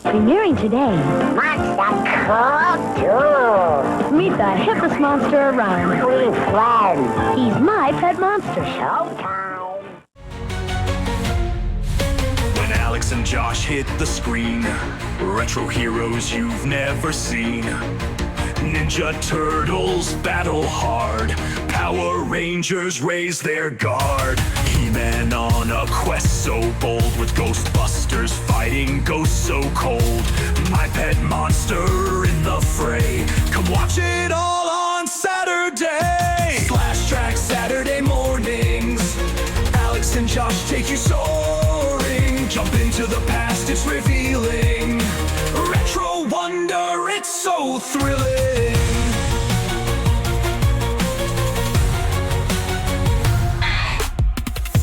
Premiering today. What's that cool dude? Meet the hippest monster around. Queen Flan. He's my pet monster. Showtime. When Alex and Josh hit the screen, retro heroes you've never seen. Ninja Turtles battle hard, Power Rangers raise their guard. He-Man on a quest so bold, with Ghostbusters fighting ghosts so cold. My pet monster in the fray, come watch it all on Saturday. Slash Trax Saturday mornings, Alex and Josh take you soaring. Jump into the past, it's revealing. Retro wonder, it's so thrilling.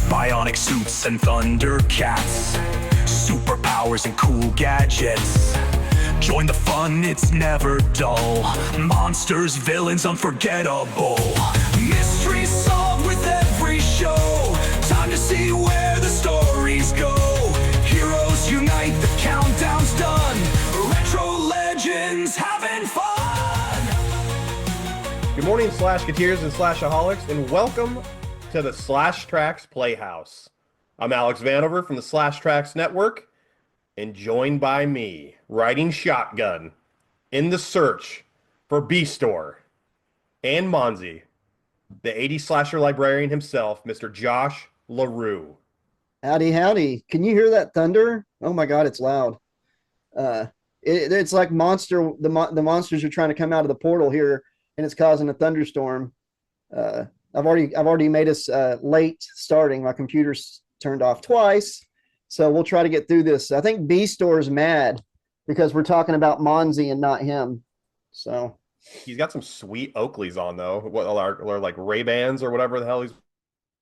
Bionic suits and Thundercats, superpowers and cool gadgets. Join the fun, it's never dull. Monsters, villains, unforgettable. Mysteries solved with every show. Time to see where the stories go. Heroes unite, the countdown's done. Retro legends having fun. Good morning, Slashketeers and Slashaholics, and welcome to the Slash Trax Playhouse. I'm Alex Vanover from the Slash Trax Network, and joined by me, riding shotgun, in the search for B-Store, and Monzi, the 80s slasher librarian himself, Mr. Josh LaRue. Howdy, howdy. Can you hear that thunder? Oh my God, it's loud. It's like the monsters are trying to come out of the portal here, and it's causing a thunderstorm. I've already made us late starting. My computer's turned off twice, so we'll try to get through this. I think B-Store's mad because we're talking about Monzi and not him. So He's got some sweet Oakleys on, though. What are like Ray-Bans or whatever the hell he's...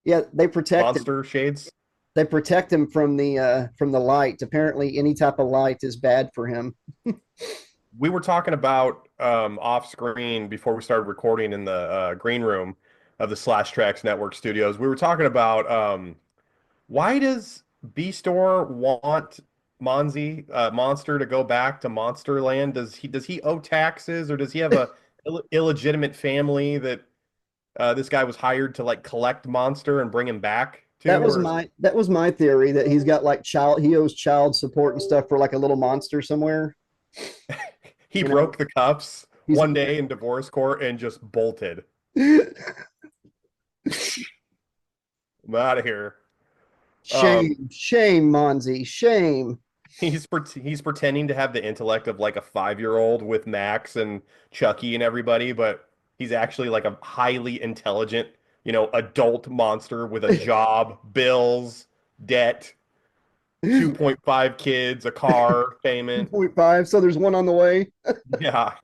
Yeah, they protect Monster shades? They protect him from the light. Apparently, any type of light is bad for him. We were talking about off screen before we started recording in the green room of the Slash Trax Network studios. We were talking about why does B-Store want Monster to go back to Monsterland? Does he owe taxes, or does he have a illegitimate family that this guy was hired to like collect Monster and bring him back to? That was my theory, that he's got like he owes child support and stuff for like a little monster somewhere. He broke the cuffs one day in divorce court and just bolted. I'm out of here. Shame, Monzi, shame. He's pretending to have the intellect of like a 5-year-old with Max and Chucky and everybody, but he's actually like a highly intelligent, adult monster with a job, bills, debt, 2.5 kids, a car payment. 2.5, so there's one on the way. Yeah.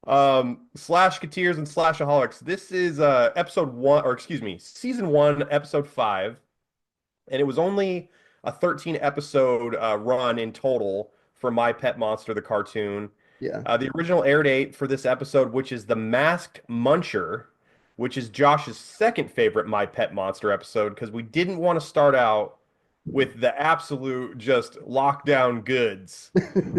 Slashketeers and Slashaholics. This is season 1, episode 5, and it was only a 13 episode run in total for My Pet Monster the cartoon. Yeah. The original air date for this episode, which is The Masked Muncher, which is Josh's second favorite My Pet Monster episode, because we didn't want to start out with the absolute just lockdown goods.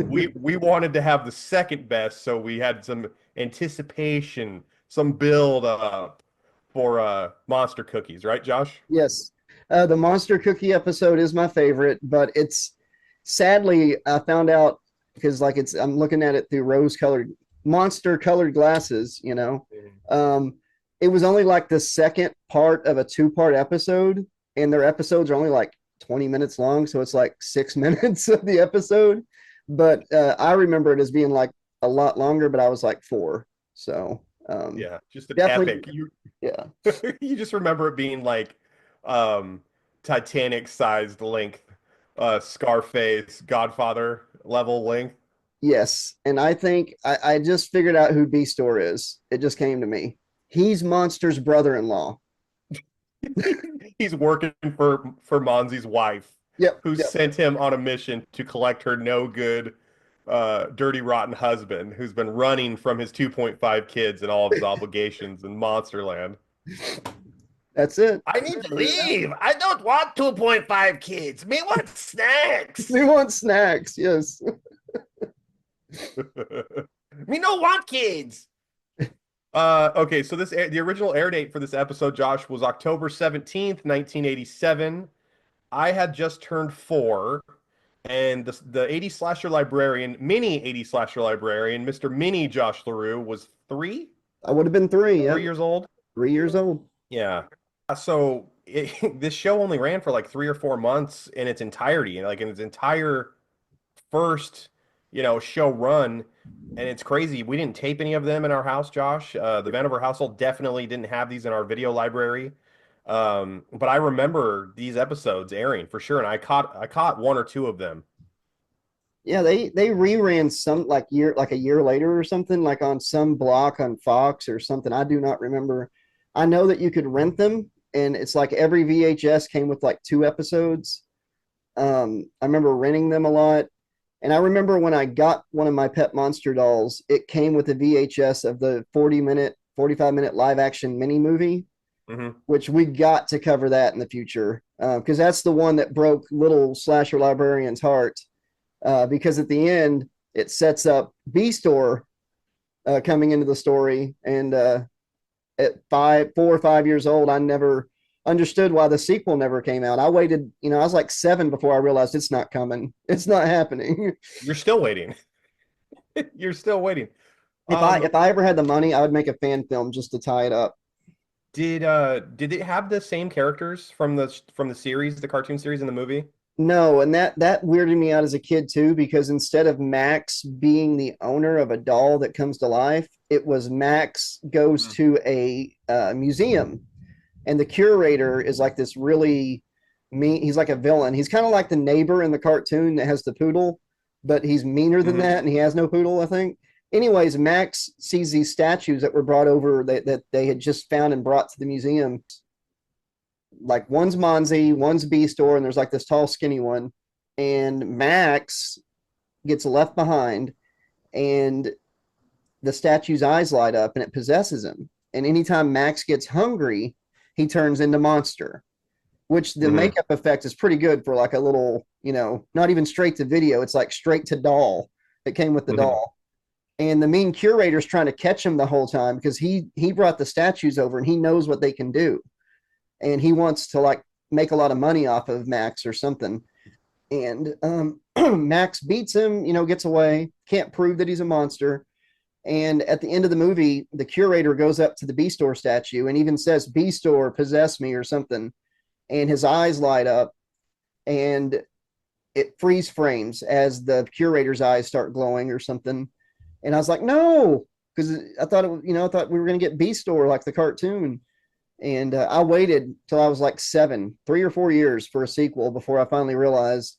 we wanted to have the second best, so we had some anticipation, some build up for Monster Cookies, right, Josh? Yes. The Monster Cookie episode is my favorite, but it's sadly I found out, because I'm looking at it through monster colored glasses, it was only like the second part of a 2-part episode, and their episodes are only like 20 minutes long, so it's like 6 minutes of the episode. But I remember it as being like a lot longer, but I was like 4. So yeah, just an epic. Yeah. You just remember it being like Titanic sized length, Scarface, Godfather level length. Yes, and I think I just figured out who B-Store is. It just came to me. He's Monster's brother-in-law. He's working for Monzi's wife, who sent him on a mission to collect her no good, dirty, rotten husband, who's been running from his 2.5 kids and all of his obligations in Monsterland. That's it. I need to leave. I don't want 2.5 kids. Me want snacks. We want snacks. Yes. Me no want kids. Okay, so the original air date for this episode, Josh, was October 17th, 1987. I had just turned 4, and the 80s slasher librarian, mini 80s slasher librarian, Mr. Mini Josh LaRue, was 3? I would have been 3. Yeah. 3 years old? 3 years old. Yeah. So this show only ran for like 3 or 4 months in its entirety, like in its entire first, show run. And it's crazy. We didn't tape any of them in our house, Josh. The Vanover household definitely didn't have these in our video library. But I remember these episodes airing for sure, and I caught 1 or 2 of them. Yeah, they reran some like a year later or something, like on some block on Fox or something. I do not remember. I know that you could rent them, and it's like every VHS came with like 2 episodes. I remember renting them a lot. And I remember when I got one of my pet monster dolls, it came with a VHS of the 45-minute live action mini movie, which we got to cover that in the future. Because that's the one that broke little slasher librarian's heart. Because at the end, it sets up B-Store coming into the story. And at 4 or 5 years old, I never understood why the sequel never came out. I waited, I was like 7 before I realized it's not coming. It's not happening. You're still waiting. You're still waiting. If I ever had the money, I would make a fan film just to tie it up. Did it have the same characters from the series, the cartoon series in the movie? No, and that weirded me out as a kid too, because instead of Max being the owner of a doll that comes to life, it was Max goes to a museum. And the curator is like this really mean. He's like a villain. He's kind of like the neighbor in the cartoon that has the poodle, but he's meaner than that, and he has no poodle, I think. Anyways, Max sees these statues that were brought over that they had just found and brought to the museum. Like one's Monzie, one's B-Store, and there's like this tall, skinny one. And Max gets left behind, and the statue's eyes light up, and it possesses him. And anytime Max gets hungry, he turns into Monster, which the makeup effect is pretty good for like a little, not even straight to video. It's like straight to doll. It came with the doll. And the mean curator's trying to catch him the whole time because he brought the statues over and he knows what they can do. And he wants to like make a lot of money off of Max or something. And Max beats him, gets away, can't prove that he's a monster. And at the end of the movie, the curator goes up to the B-Store statue and even says, B-Store, possess me or something. And his eyes light up and it freeze frames as the curator's eyes start glowing or something. And I was like, no, because I thought I thought we were going to get B-Store like the cartoon. And I waited till I was like 7, 3 or 4 years for a sequel before I finally realized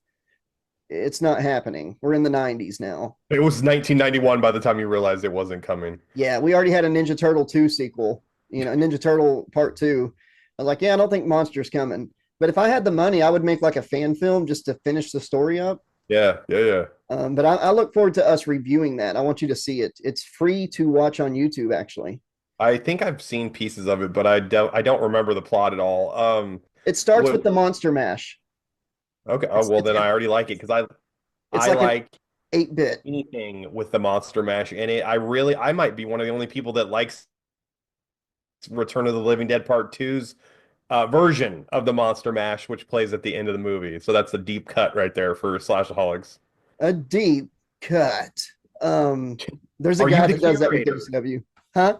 it's not happening. We're in the 90s now. It was 1991 by the time you realized it wasn't coming. Yeah, we already had a Ninja Turtle 2 sequel, Ninja Turtle Part 2. I was like, yeah, I don't think Monster's coming. But if I had the money, I would make like a fan film just to finish the story up. Yeah. But I look forward to us reviewing that. I want you to see it. It's free to watch on YouTube, actually. I think I've seen pieces of it, but I don't remember the plot at all. It starts with the Monster Mash. Okay. Oh, well, then I already like it because I like 8-bit anything with the Monster Mash in it. I might be one of the only people that likes Return of the Living Dead Part 2's version of the Monster Mash, which plays at the end of the movie. So that's a deep cut right there for Slashaholics. A deep cut. There's a guy that does that with WCW. Huh?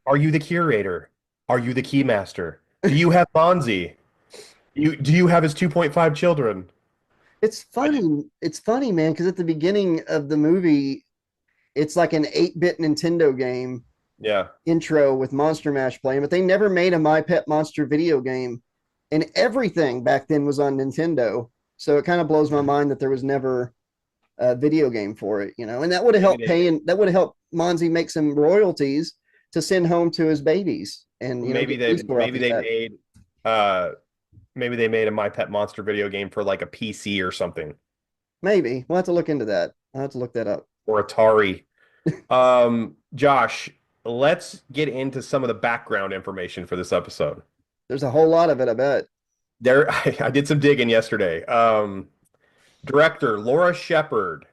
Are you the curator? Are you the keymaster? Do you have Bonzi? Do you have his 2.5 children? It's funny. It's funny, man, because at the beginning of the movie, it's like an 8-bit Nintendo game intro with Monster Mash playing, but they never made a My Pet Monster video game, and everything back then was on Nintendo. So it kind of blows my mind that there was never a video game for it, and that would have helped that would have helped Monzie make some royalties to send home to his babies. And maybe they made a My Pet Monster video game for like a PC or something. Maybe we'll have to look into that. I'll have to look that up. Or Atari. Josh, let's get into some of the background information for this episode. There's a whole lot of it, I bet. There, I did some digging yesterday. Director Laura Shepard.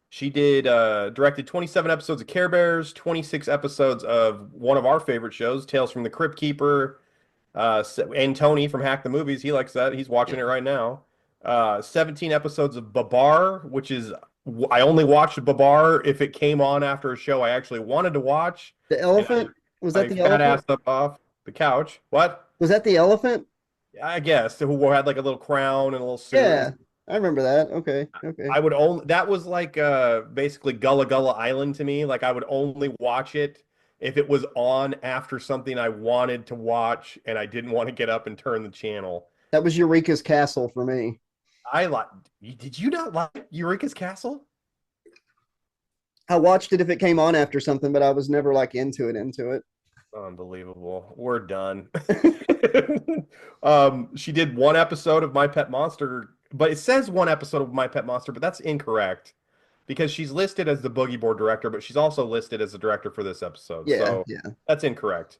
She did directed 27 episodes of Care Bears, 26 episodes of one of our favorite shows, Tales from the Crypt Keeper. And Tony from Hack the Movies, he likes that. He's watching it right now. 17 episodes of Babar, which is I only watched Babar if it came on after a show I actually wanted to watch. The elephant? Was that I the fat elephant? assed up off the couch. What? Was that the elephant? I guess who had like a little crown and a little suit. Yeah, I remember that. Okay, okay. I would only that was like basically Gullah Gullah Island to me. Like I would only watch it if it was on after something I wanted to watch and I didn't want to get up and turn the channel. That was Eureka's Castle for me. I like. Did you not like Eureka's Castle? I watched it if it came on after something, but I was never like into it. Unbelievable. We're done. She did one episode of My Pet Monster, but it says one episode of My Pet Monster, but that's incorrect because she's listed as the Boogie Board director, but she's also listed as the director for this episode. Yeah, So yeah. that's incorrect.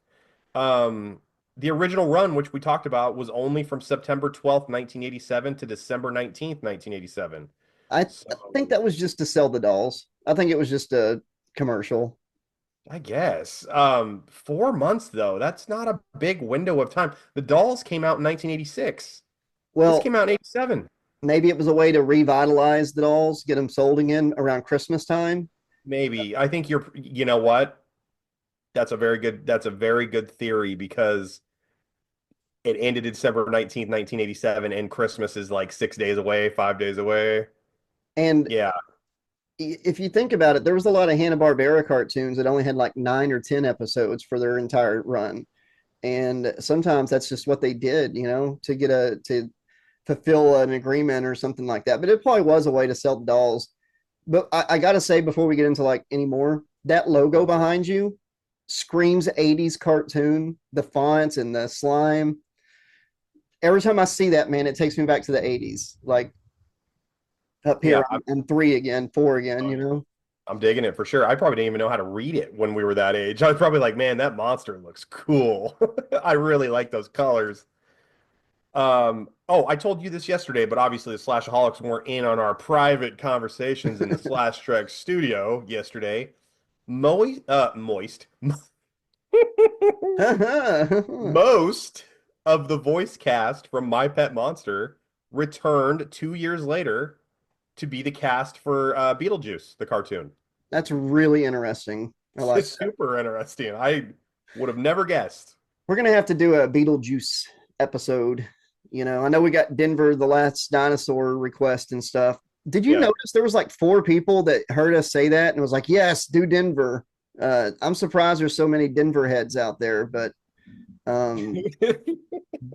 The original run, which we talked about, was only from September 12th, 1987 to December 19th, 1987. I think that was just to sell the dolls. I think it was just a commercial. I guess. 4 months though. That's not a big window of time. The dolls came out in 1986. Well, This came out in 87. maybe it was a way to revitalize the dolls, get them sold again around Christmas time. Maybe. I think you know what? That's a very good theory because it ended December 19th, 1987, and Christmas is like 6 days away, 5 days away. And Yeah. if you think about it, there was a lot of Hanna-Barbera cartoons that only had like 9 or 10 episodes for their entire run. And sometimes that's just what they did, to get to fulfill an agreement or something like that. But it probably was a way to sell the dolls. But I got to say, before we get into like any more, that logo behind you screams 80s cartoon, the fonts and the slime. Every time I see that, man, it takes me back to the 80s. Like up here, Yeah, I'm 3 again, 4 again, I'm digging it for sure. I probably didn't even know how to read it when we were that age. I was probably like, man, that monster looks cool. I really like those colors. I told you this yesterday, but obviously the Slashaholics weren't in on our private conversations in the Slash Trax studio yesterday. Most of the voice cast from My Pet Monster returned 2 years later to be the cast for Beetlejuice, the cartoon. That's really interesting. I like It's super interesting. I would have never guessed. We're gonna have to do a Beetlejuice episode. I know we got Denver, the Last Dinosaur request and stuff. Did you notice there was like 4 people that heard us say that and was like, yes, do Denver. I'm surprised there's so many Denver heads out there, but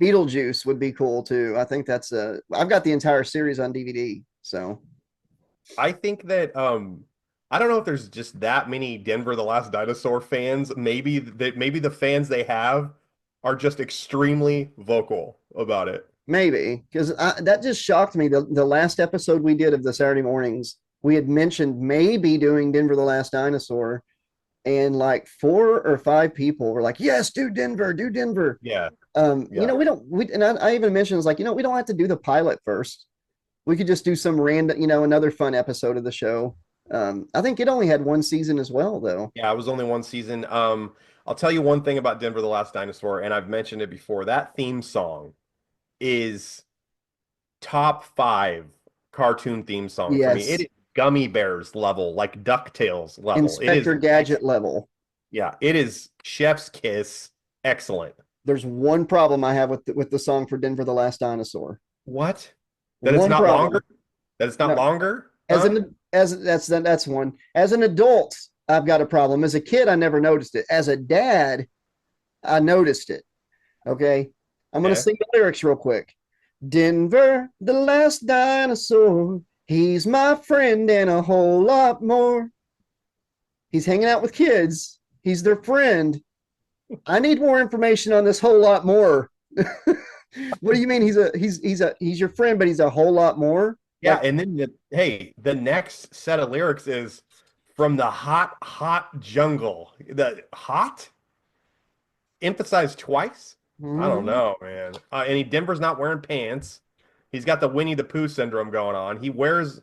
Beetlejuice would be cool too. I think that's I've got the entire series on DVD. So I think that I don't know if there's just that many Denver the Last Dinosaur fans. Maybe the fans they have are just extremely vocal about it. maybe because that just shocked me. The last episode we did of the Saturday mornings, we had mentioned maybe doing Denver the Last Dinosaur, and like 4 or 5 people were like, yes, do Denver. Yeah. I even mentioned, it's like, we don't have to do the pilot first. We could just do some random, another fun episode of the show. I think it only had 1 season as well, though. Yeah, it was only 1 season. I'll tell you one thing about Denver the Last Dinosaur, and I've mentioned it before. That theme song is top 5 cartoon theme song for me. Yes. It is Gummy Bears level, like DuckTales level. Inspector Gadget level. Yeah, it is chef's kiss. Excellent. There's one problem I have with the song for Denver the Last Dinosaur. What? That it's One not problem. longer? That it's not No. longer? That's one. As an adult, I've got a problem. As a kid, I never noticed it. As a dad, I noticed it. Okay. I'm gonna Okay. sing the lyrics real quick. Denver, the last dinosaur. He's my friend and a whole lot more. He's hanging out with kids. He's their friend. I need more information on this whole lot more. What do you mean he's your friend, but he's a whole lot more? Yeah, Like, and then the next set of lyrics is from the hot jungle. The hot emphasized twice. I don't know, man. Denver's not wearing pants. He's got the Winnie the Pooh syndrome going on. He wears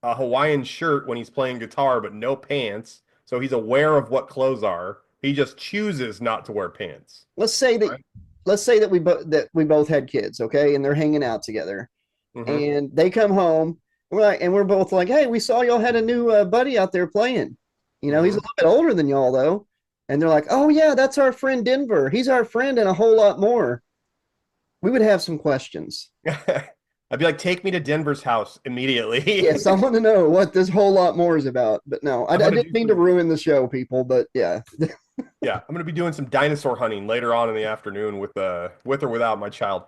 a Hawaiian shirt when he's playing guitar, but no pants. So he's aware of what clothes are. He just chooses not to wear pants. Let's say that Right. we both had kids, okay, and they're hanging out together, Mhm. and they come home, and we're both like, "Hey, we saw y'all had a new buddy out there playing. You know, he's a Mhm. little bit older than y'all though." And they're like, "Oh yeah, that's our friend Denver. He's our friend and a whole lot more." We would have some questions. I'd be like, take me to Denver's house immediately. Yes, I want to know what this whole lot more is about. But no, I I'm gonna didn't do mean to some, ruin the show, people. But yeah, yeah, I'm gonna be doing some dinosaur hunting later on in the afternoon with or without my child.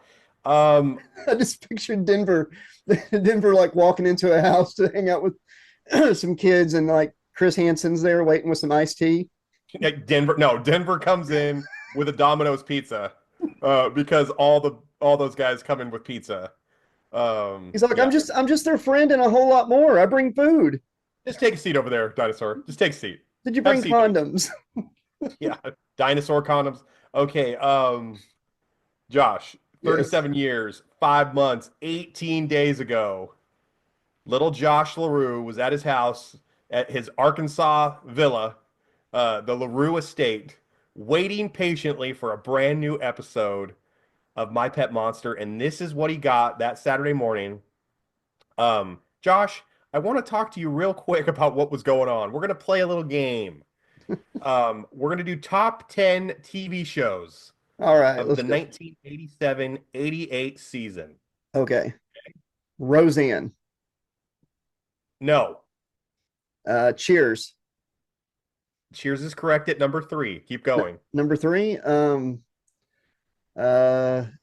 Um, I just pictured Denver like walking into a house to hang out with some kids, and like Chris Hansen's there waiting with some iced tea. Denver comes in with a Domino's pizza, because all those guys come in with pizza. He's like, Yeah, I'm just their friend and a whole lot more. I bring food. just take a seat over there, dinosaur. Just take a seat. Did you Have a bring seat. condoms? Yeah, dinosaur condoms. Okay, Josh, Yes. 37 years, 5 months, 18 days ago, little Josh LaRue was at his house at his Arkansas villa, the LaRue estate, waiting patiently for a brand new episode of My Pet Monster, and this is what he got that Saturday morning. Josh, I want to talk to you real quick about what was going on. We're gonna play a little game. We're gonna do top 10 TV shows All right, of let's the do it. 1987-88 season. Okay. Roseanne. No. Cheers. Cheers is correct at number 3. Keep going. Number three.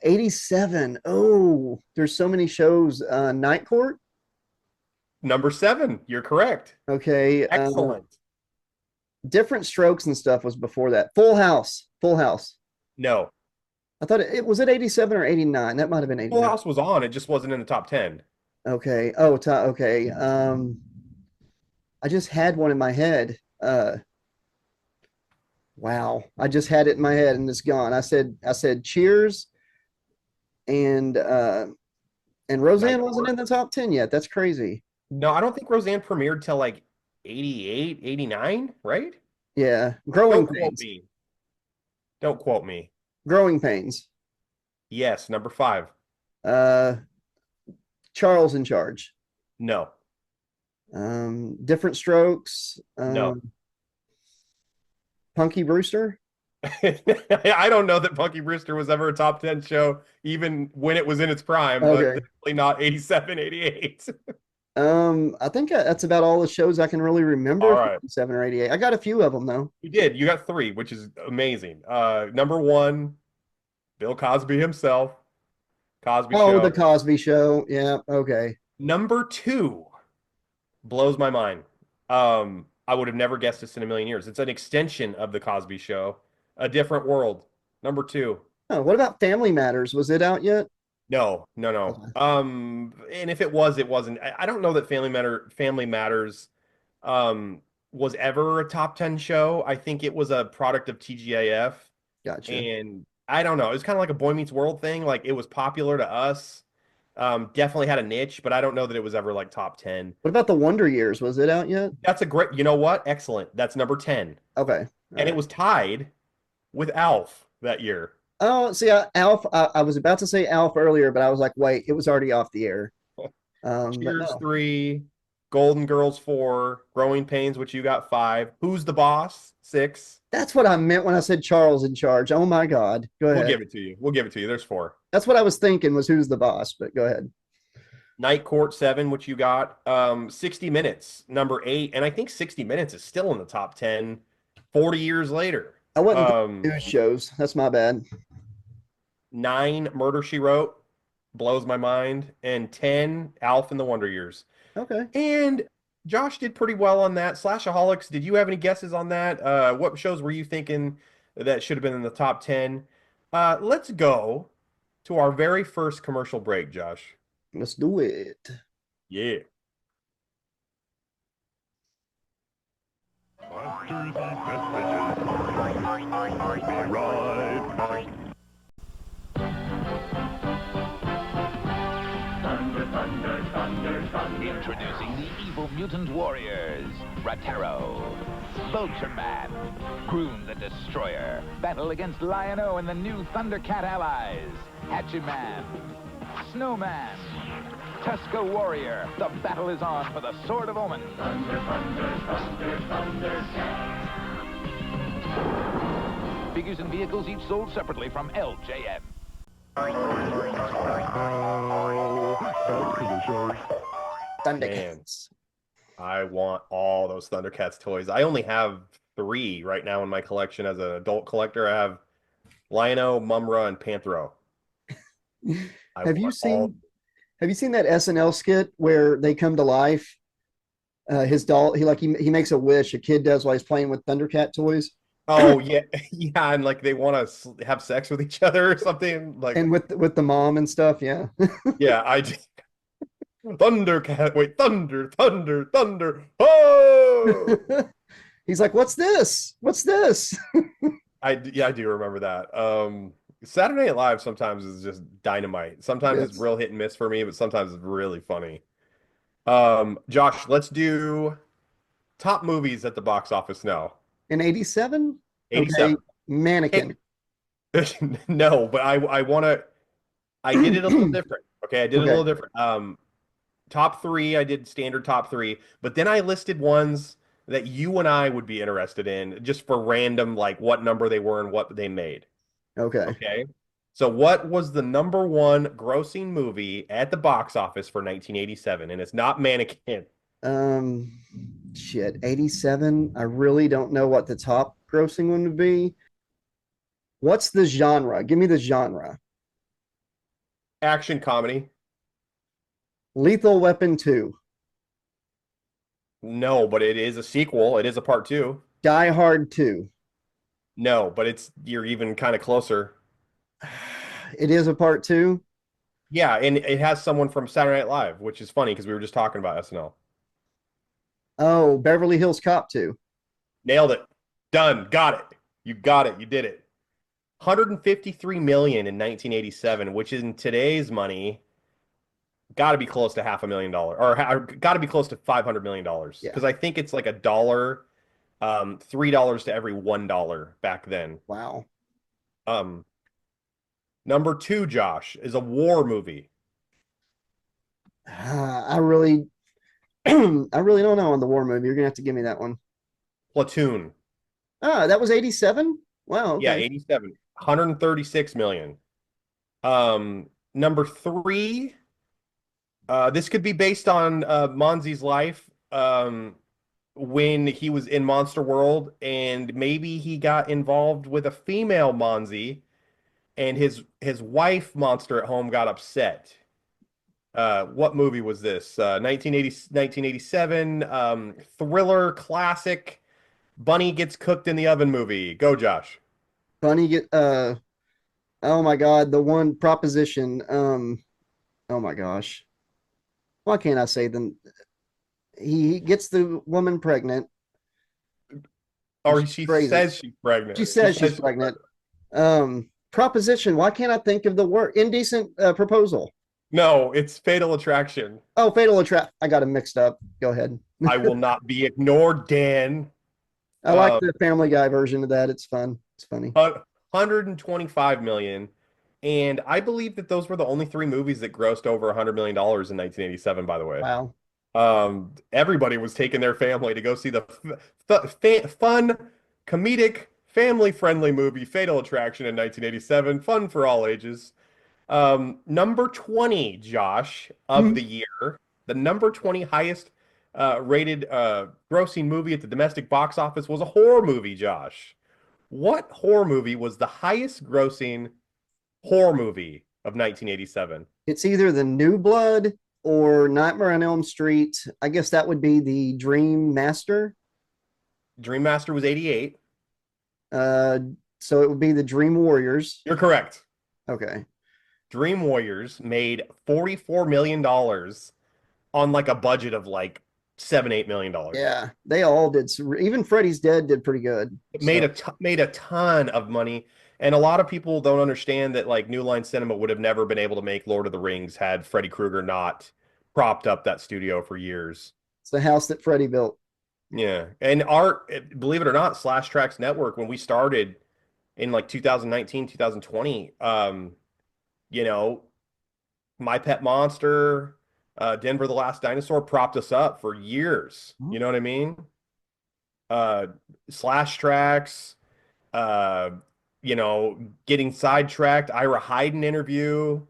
87. Oh, there's so many shows. Night Court. Number 7. You're correct. Okay. Excellent. Different Strokes and stuff was before that. Full House. Full House. No. I thought it was it 87 or 89. That might have been Full 89. House was on. It just wasn't in the top 10. Okay. Oh, okay. I just had one in my head. Wow. I just had it in my head and it's gone. I said Cheers and and Night Roseanne wasn't Court. in the top 10 yet. That's crazy. No, I don't think Roseanne premiered till like 88, 89, right? Yeah. Growing Don't quote Pains. me. Don't quote me. Growing Pains. Yes, number 5. Uh Charles in Charge. No. Different Strokes. No. Punky Brewster. I don't know that Punky Brewster was ever a top 10 show, even when it was in its prime, but Okay. definitely not 87, 88. I think that's about all the shows I can really remember. All right. 7 or 88. I got a few of them though. You did. You got 3, which is amazing. Number 1, Bill Cosby himself. Cosby Oh, Show. the Cosby Show. Yeah. Okay. Number 2 blows my mind. I would have never guessed this in a million years. It's an extension of the Cosby Show, A Different World. Number 2. Oh, what about Family Matters? Was it out yet? No, no, no. Okay. And if it was, it wasn't. I don't know that Family Matters, was ever a top 10 show. I think it was a product of TGIF, Gotcha. and I don't know. It was kind of like a Boy Meets World thing. Like it was popular to us. Definitely had a niche, but I don't know that it was ever like top 10. What about the Wonder Years? Was it out yet? That's a great, you know what? Excellent. That's number 10. Okay. All And right. it was tied with Alf that year. Oh, see, Alf. I was about to say Alf earlier, but I was like, wait, it was already off the air. But Cheers no. 3, Golden Girls 4, Growing Pains, which you got 5. Who's the Boss? 6. That's what I meant when I said Charles in Charge. Oh my God. Go We'll ahead. give it to you. We'll give it to you. There's 4. That's what I was thinking was who's the boss, but go ahead. Night Court 7, which you got. 60 Minutes, number 8. And I think 60 Minutes is still in the top 10 40 years later. I wasn't news shows. That's my bad. 9, Murder, She Wrote, blows my mind. And 10, Alf and the Wonder Years. Okay. And Josh did pretty well on that. Slashaholics, did you have any guesses on that? What shows were you thinking that should have been in the top 10? Let's go to our very first commercial break, Josh. Let's do it. Yeah. Monsters and messages. Be right back. mutant warriors. Ratero, Vulture Man, Groom the Destroyer. Battle against Lion-O and the new Thundercat allies. Hatchiman, Snowman, Tuska Warrior. The battle is on for the Sword of Omen. Figures and vehicles each sold separately from LJN. Thundercats. I want all those Thundercats toys. I only have 3 right now in my collection as an adult collector. I have Lion-O, Mumra, and Panthro. Have you seen that SNL skit where they come to life? His doll, he makes a wish a kid does while he's playing with Thundercat toys. Oh yeah, yeah, and like they want to have sex with each other or something. Like, And with the mom and stuff, yeah. yeah, I just Thundercat. Wait, thunder, thunder, thunder. Oh, He's like, "What's this? What's this?" I do remember that. Saturday Night Live sometimes is just dynamite. Sometimes it's real hit and miss for me, but sometimes it's really funny. Josh, let's do top movies at the box office now. In 87? 87. Okay, Mannequin. No, but I want to. I did it a little different. Okay, I did it a little different. Top 3, I did standard top 3, but then I listed ones that you and I would be interested in, just for random, like what number they were and what they made. Okay. Okay. So what was the number 1 grossing movie at the box office for 1987? And it's not Mannequin. Shit, 87. I really don't know what the top grossing one would be. What's the genre? Give me the genre. Action comedy. Lethal Weapon 2. No, but it is a sequel. It is a part 2. Die Hard 2. No, but you're even kind of closer. It is a part 2. Yeah, and it has someone from Saturday Night Live, which is funny because we were just talking about SNL. Oh, Beverly Hills Cop 2. Nailed it. Done. Got it. You got it. You did it. 153 million in 1987, which in today's money got to be close to $500,000, or got to be close to $500 million, because I think it's like $1, $3 to every $1 back then. Wow. Number 2, Josh, is a war movie. I really don't know on the war movie. You're gonna have to give me that one. Platoon. Ah, that was 87. Wow. Okay. Yeah, 87. 136 million. Number 3. This could be based on Monzi's life when he was in Monster World, and maybe he got involved with a female Monzi, and his wife Monster at home got upset. What movie was this? 1987 thriller classic. Bunny gets cooked in the oven movie. Go, Josh. Bunny get oh my God, the one Proposition. Oh my gosh. Why can't I say them? He gets the woman pregnant. Or she says she's pregnant. She says she's pregnant. Proposition. Why can't I think of the word? Indecent Proposal. No, it's Fatal Attraction. Oh, Fatal Attraction. I got it mixed up. Go ahead. I will not be ignored, Dan. I like the Family Guy version of that. It's fun. It's funny. 125 million. And I believe that those were the only 3 movies that grossed over $100 million in 1987, by the way. Wow. Everybody was taking their family to go see the fun, comedic, family-friendly movie Fatal Attraction in 1987. Fun for all ages. Number 20, Josh, of the year. The number 20 highest rated grossing movie at the domestic box office was a horror movie, Josh. What horror movie was the highest grossing horror movie of 1987? It's either The New Blood or Nightmare on Elm Street. I guess that would be the Dream Master. Dream Master was 88. So it would be the Dream Warriors. You're correct. Okay. Dream Warriors made $44 million on like a budget of like $7-8 million. Yeah, they all did. Even Freddy's Dead did pretty good. It made a ton of money, and a lot of people don't understand that like New Line Cinema would have never been able to make Lord of the Rings had Freddy Krueger not propped up that studio for years. It's the house that Freddie built. Yeah. And believe it or not, Slash Tracks Network, when we started in like 2019, 2020, you know, My Pet Monster, Denver the Last Dinosaur propped us up for years. You know what I mean? Uh, Slash Tracks, uh, getting sidetracked, Ira Hayden interview,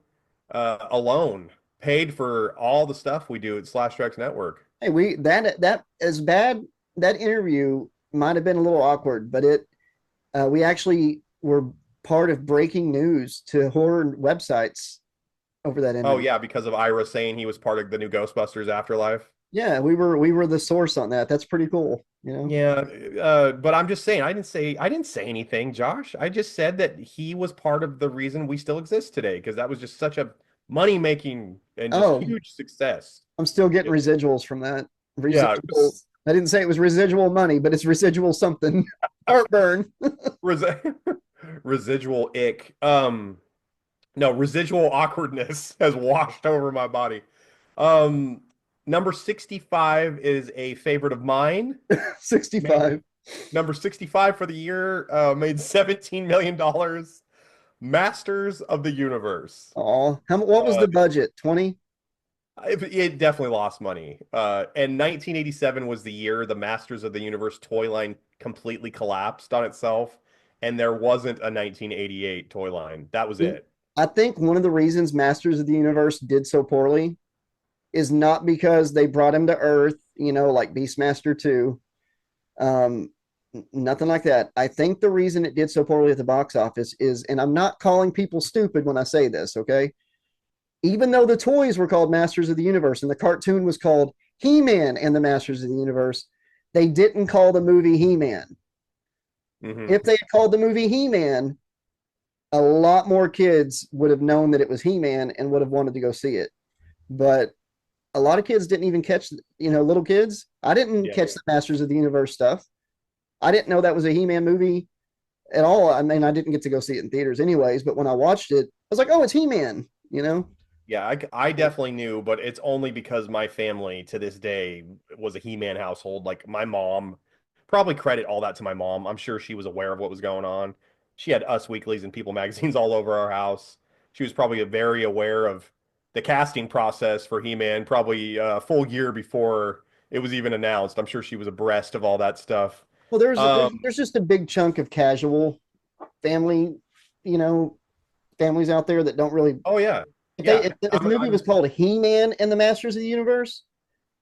alone paid for all the stuff we do at Slash Tracks Network. Hey, that as bad that interview might have been a little awkward, but we actually were part of breaking news to horror websites over that Oh interview. yeah, because of Ira saying he was part of the new Ghostbusters Afterlife. Yeah, we were the source on that. That's pretty cool, you know. Yeah, but I'm just saying, I didn't say anything, Josh. I just said that he was part of the reason we still exist today, because that was just such a money making and just Oh, huge success. I'm still getting residuals from that. Yeah, Residual. I didn't say it was residual money, but it's residual something. Heartburn. res residual ick. No, residual awkwardness has washed over my body. Um, Number 65 is a favorite of mine. 65. Number 65 for the year, made $17 million. Masters of the Universe. Oh, what was the budget? 20? It definitely lost money. And 1987 was the year the Masters of the Universe toy line completely collapsed on itself, and there wasn't a 1988 toy line. That was it. I think one of the reasons Masters of the Universe did so poorly is not because they brought him to Earth, like Beastmaster 2. Nothing like that. I think the reason it did so poorly at the box office is, and I'm not calling people stupid when I say this, okay? Even though the toys were called Masters of the Universe and the cartoon was called He-Man and the Masters of the Universe, they didn't call the movie He-Man. Mhm. If they had called the movie He-Man, a lot more kids would have known that it was He-Man and would have wanted to go see it. But a lot of kids didn't even catch, little kids. I didn't catch the Masters of the Universe stuff. I didn't know that was a He-Man movie at all. I mean, I didn't get to go see it in theaters anyways, but when I watched it, I was like, oh, it's He-Man, Yeah, I definitely knew, but it's only because my family to this day was a He-Man household. Like my mom, probably credit all that to my mom. I'm sure she was aware of what was going on. She had Us Weeklies and People magazines all over our house. She was probably very aware of the casting process for He-Man, probably a full year before it was even announced. I'm sure she was abreast of all that stuff. Well, there's, there's Um, there's just a big chunk of casual family, you know, families out there that don't really. oh yeah, If yeah. if the movie was called He-Man and the Masters of the Universe,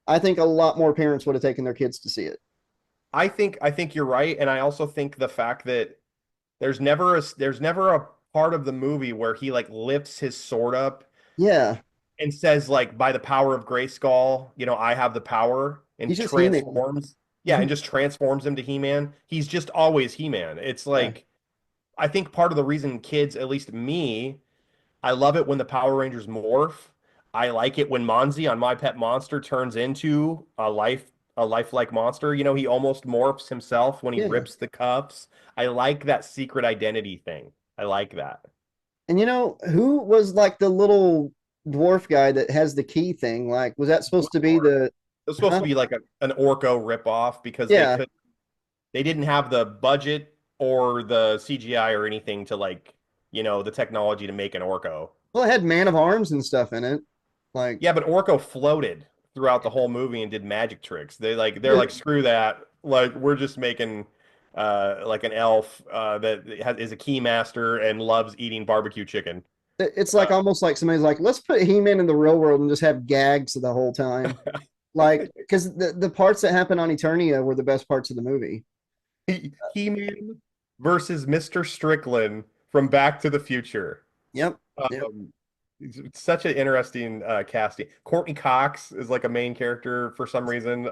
I think a lot more parents would have taken their kids to see it. I think you're right, and I also think the fact that there's never a part of the movie where he like lifts his sword up Yeah, and says like by the power of Grayskull, I have the power and he's just He-Man. transforms. Yeah, and just transforms him to He-Man. He's just always He-Man. It's Yeah. like I think part of the reason kids, at least me, I love it when the Power Rangers morph. I like it when Monzi on My Pet Monster turns into a lifelike monster. He almost morphs himself when he Yeah. rips the cuffs. I like that secret identity thing. I like that. And who was like the little dwarf guy that has the key thing? Like, was that supposed to be the? It was supposed Huh? to be like an Orko ripoff because Yeah. they didn't have the budget or the CGI or anything to like, the technology to make an Orko. Well, it had Man of Arms and stuff in it. Like, Yeah, but Orko floated throughout the whole movie and did magic tricks. They're like, screw that. Like we're just making like an elf that is a key master and loves eating barbecue chicken. it's Uh, like almost like somebody's like, let's put He-Man in the real world and just have gags the whole time. Like, because the parts that happen on Eternia were the best parts of the movie. He-Man versus Mr. Strickland from Back to the Future. Yep. Yep. It's such an interesting casting. Courtney Cox is like a main character for some reason.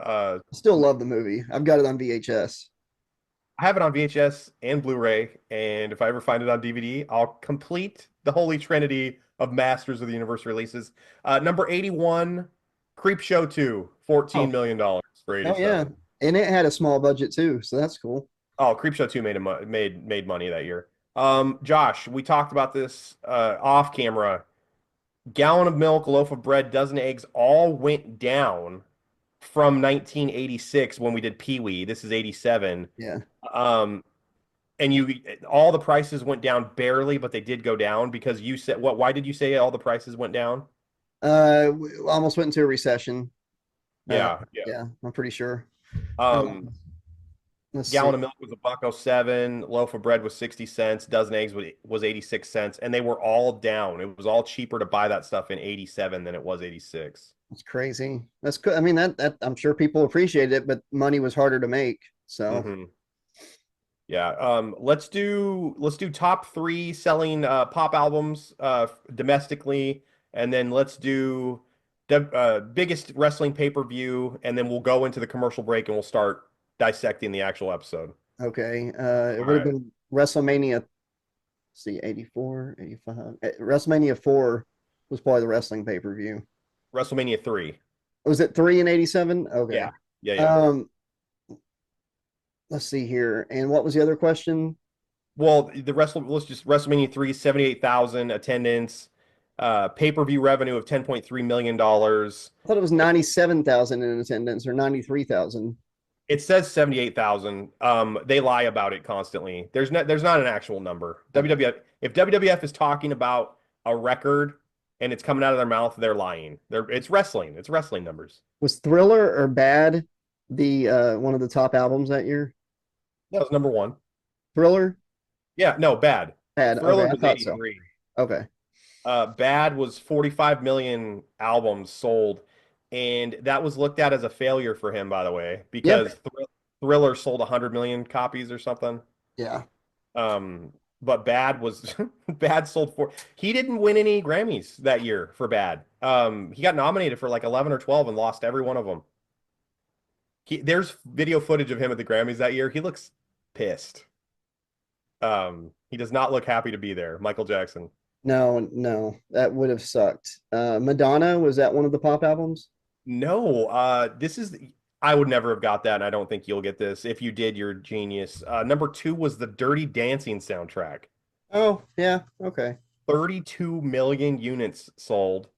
Still love the movie. I've got it on VHS. I have it on VHS and Blu-ray, and if I ever find it on DVD, I'll complete the holy trinity of Masters of the Universe releases. Number 81, Creepshow 2, $14 million for Oh 87. yeah, and it had a small budget too, so that's cool. Oh, Creepshow 2 made money that year. Josh, we talked about this off camera. Gallon of milk, loaf of bread, dozen eggs all went down from 1986 when we did Pee Wee. This is 87. Yeah. Um, and all the prices went down barely, but they did go down because you said what? Why did you say all the prices went down? Almost went into a recession. Yeah, yeah. Yeah, I'm pretty sure. Um, Let's Gallon see. of milk was $1.07, loaf of bread was 60 cents, dozen eggs was 86 cents, and they were all down. It was all cheaper to buy that stuff in 87 than it was 86. That's crazy. That's good. I mean, that I'm sure people appreciated it, but money was harder to make. So Hmm. Yeah. Let's do top three selling pop albums domestically, and then let's do the biggest wrestling pay-per-view, and then we'll go into the commercial break and we'll start dissecting the actual episode. okay. It All would have right. been WrestleMania. Let's see, 84, 85. WrestleMania 4 was probably the wrestling pay-per-view. WrestleMania 3. Was it 3 and 87? Okay. Yeah. Yeah, yeah. Let's see here. And what was the other question? Well, let's just WrestleMania 3, 78,000 attendance, pay-per-view revenue of $10.3 million. I thought it was 97,000 in attendance or 93,000. It says 78,000. They lie about it constantly. There's not an actual number. WWF, if WWF is talking about a record and it's coming out of their mouth, they're lying. It's wrestling. It's wrestling numbers. Was Thriller or Bad the one of the top albums that year? That was number one. Thriller? Yeah, no, Bad. Bad. Thriller Okay, I was thought so. 83. Okay. Bad was 45 million albums sold, and that was looked at as a failure for him, by the way, because Thriller sold 100 million copies or something. Yeah. But Bad was Bad sold he didn't win any Grammys that year for Bad. He got nominated for like 11 or 12 and lost every one of them. There's video footage of him at the Grammys that year. He looks pissed. He does not look happy to be there. Michael Jackson. No, that would have sucked. Madonna, was that one of the pop albums? No, I would never have got that, and I don't think you'll get this. If you did, you're a genius. Number 2 was the Dirty Dancing soundtrack. Oh, yeah. Okay. 32 million units sold.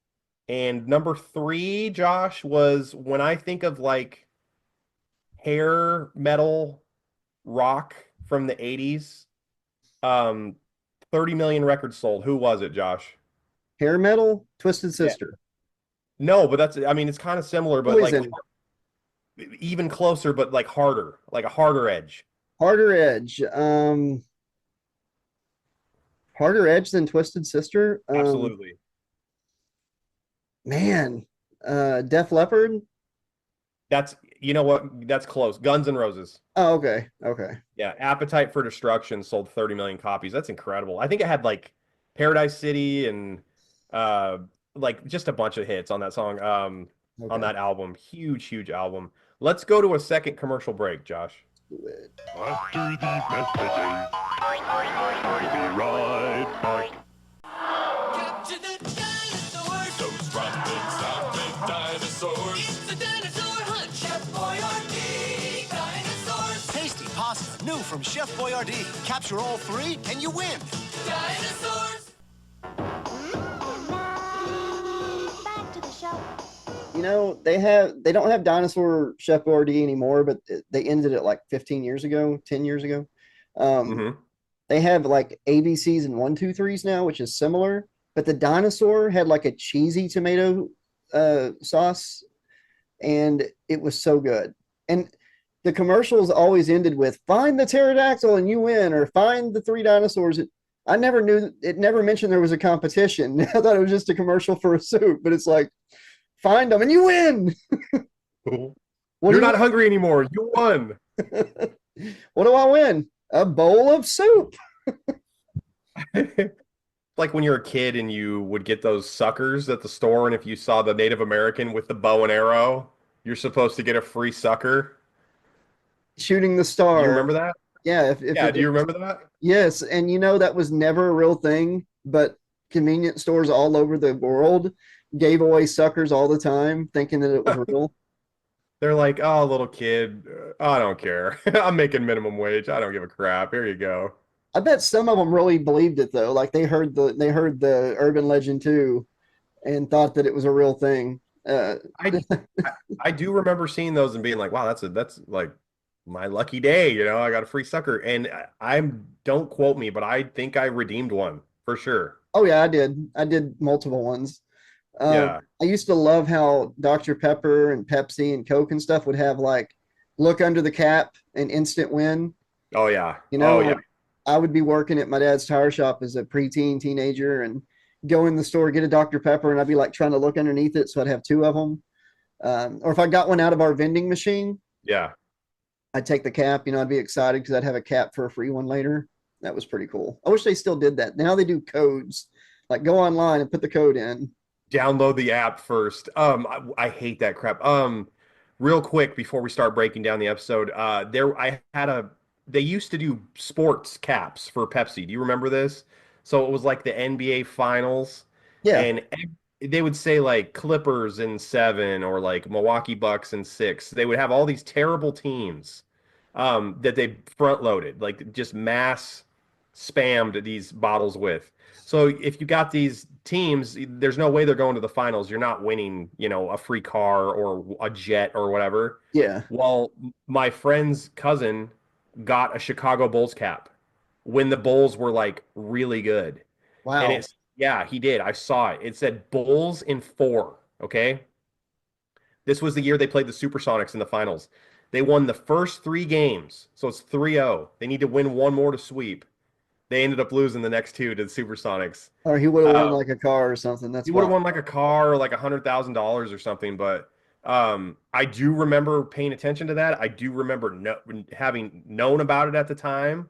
And number 3, Josh, was when I think of like hair metal rock from the 80s. 30 million records sold. Who was it, Josh? Hair metal, Twisted Sister. No, but it's kind of similar, but Poison. like even closer, but like harder, like a harder edge. Harder edge. Harder edge than Twisted Sister. Absolutely. Man, Def Leppard. You know what? That's close. Guns N' Roses. Oh, okay. Okay. Yeah, Appetite for Destruction sold 30 million copies. That's incredible. I think it had like Paradise City and like just a bunch of hits on that song, on that album. Huge album. Let's go to a second commercial break, Josh. After the messages, we'll be right back. Capture the dinosaurs. Those rapid sounding dinosaurs. It's the dinosaur hunt. Chef Boyardee. Dinosaurs. Tasty pasta, new from Chef Boyardee. Capture all 3 and you win. Dinosaurs. Back to the show. You know, they don't have Dinosaur Chef Boyardee anymore, but they ended it like 15 years ago, 10 years ago. They have like ABCs and 1, 2, 3s now, which is similar, but the dinosaur had like a cheesy tomato sauce, and it was so good. And the commercials always ended with "find the pterodactyl and you win," or "find the 3 dinosaurs." I never knew, it never mentioned there was a competition. I thought it was just a commercial for a soup, but it's like, find them and you win. You're not hungry anymore. You won. What do I win? A bowl of soup. Like when you're a kid and you would get those suckers at the store, and if you saw the Native American with the bow and arrow, you're supposed to get a free sucker. Shooting the star. Do you remember that? Yeah. Do you remember that? Yes. And you know, that was never a real thing, but convenience stores all over the world gave away suckers all the time, thinking that it was real. They're like, "Oh, little kid, I don't care. I'm making minimum wage. I don't give a crap. Here you go." I bet some of them really believed it though. Like they heard the urban legend too, and thought that it was a real thing. I, I do remember seeing those and being like, wow, that's like my lucky day. I got a free sucker, and I'm don't quote me, but I think I redeemed one for sure. Oh yeah, I did. I did multiple ones. Yeah. I used to love how Dr. Pepper and Pepsi and Coke and stuff would have like look under the cap and instant win. Oh yeah. You know, Oh yeah. like I would be working at my dad's tire shop as a preteen teenager and go in the store, get a Dr. Pepper, and I'd be like trying to look underneath it. So I'd have two of them. Or if I got one out of our vending machine, Yeah. I'd take the cap. I'd be excited because I'd have a cap for a free one later. That was pretty cool. I wish they still did that. Now they do codes. Like go online and put the code in. Download the app first. I hate that crap. Real quick before we start breaking down the episode, they used to do sports caps for Pepsi. Do you remember this? So it was like the NBA finals, Yeah. and they would say like Clippers in 7 or like Milwaukee Bucks in 6. They would have all these terrible teams that they front loaded, like just mass spammed these bottles with. So if you got these teams, there's no way they're going to the finals. You're not winning, a free car or a jet or whatever. Yeah. Well, my friend's cousin got a Chicago Bulls cap when the Bulls were like really good. Wow. And yeah, he did. I saw it. It said Bulls in 4. Okay. This was the year they played the Supersonics in the finals. They won the first 3 games. So it's 3-0. They need to win one more to sweep. They ended up losing the next 2 to the Supersonics. Or he would have won like a car or something. That's He would have won like a car or like $100,000 or something. But I do remember paying attention to that. I do remember having known about it at the time.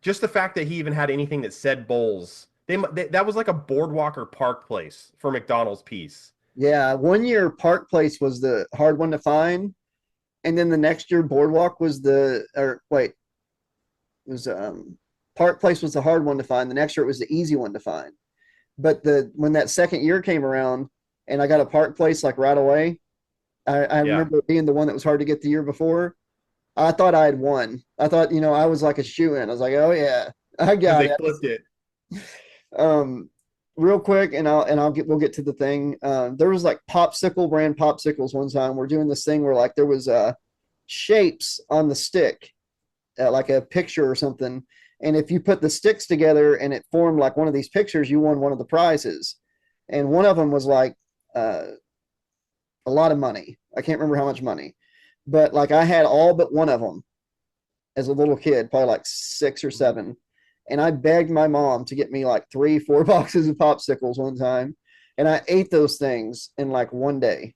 Just the fact that he even had anything that said Bulls. That was like a Boardwalk or Park Place for McDonald's piece. Yeah. One year Park Place was the hard one to find. And then the next year Boardwalk was Park Place was the hard one to find. The next year it was the easy one to find. But when that second year came around and I got a Park Place like right away, I remember it being the one that was hard to get the year before. I thought I had won. I thought, I was like a shoe-in. I was like, oh yeah, I got it. They flipped it. Real quick, we'll get to the thing. There was like popsicle brand popsicles one time. We're doing this thing where like there was shapes on the stick, like a picture or something. And if you put the sticks together and it formed like one of these pictures, you won one of the prizes. And one of them was like a lot of money. I can't remember how much money, but like I had all but one of them as a little kid, probably like 6 or 7. And I begged my mom to get me like 3-4 boxes of popsicles one time. And I ate those things in like one day.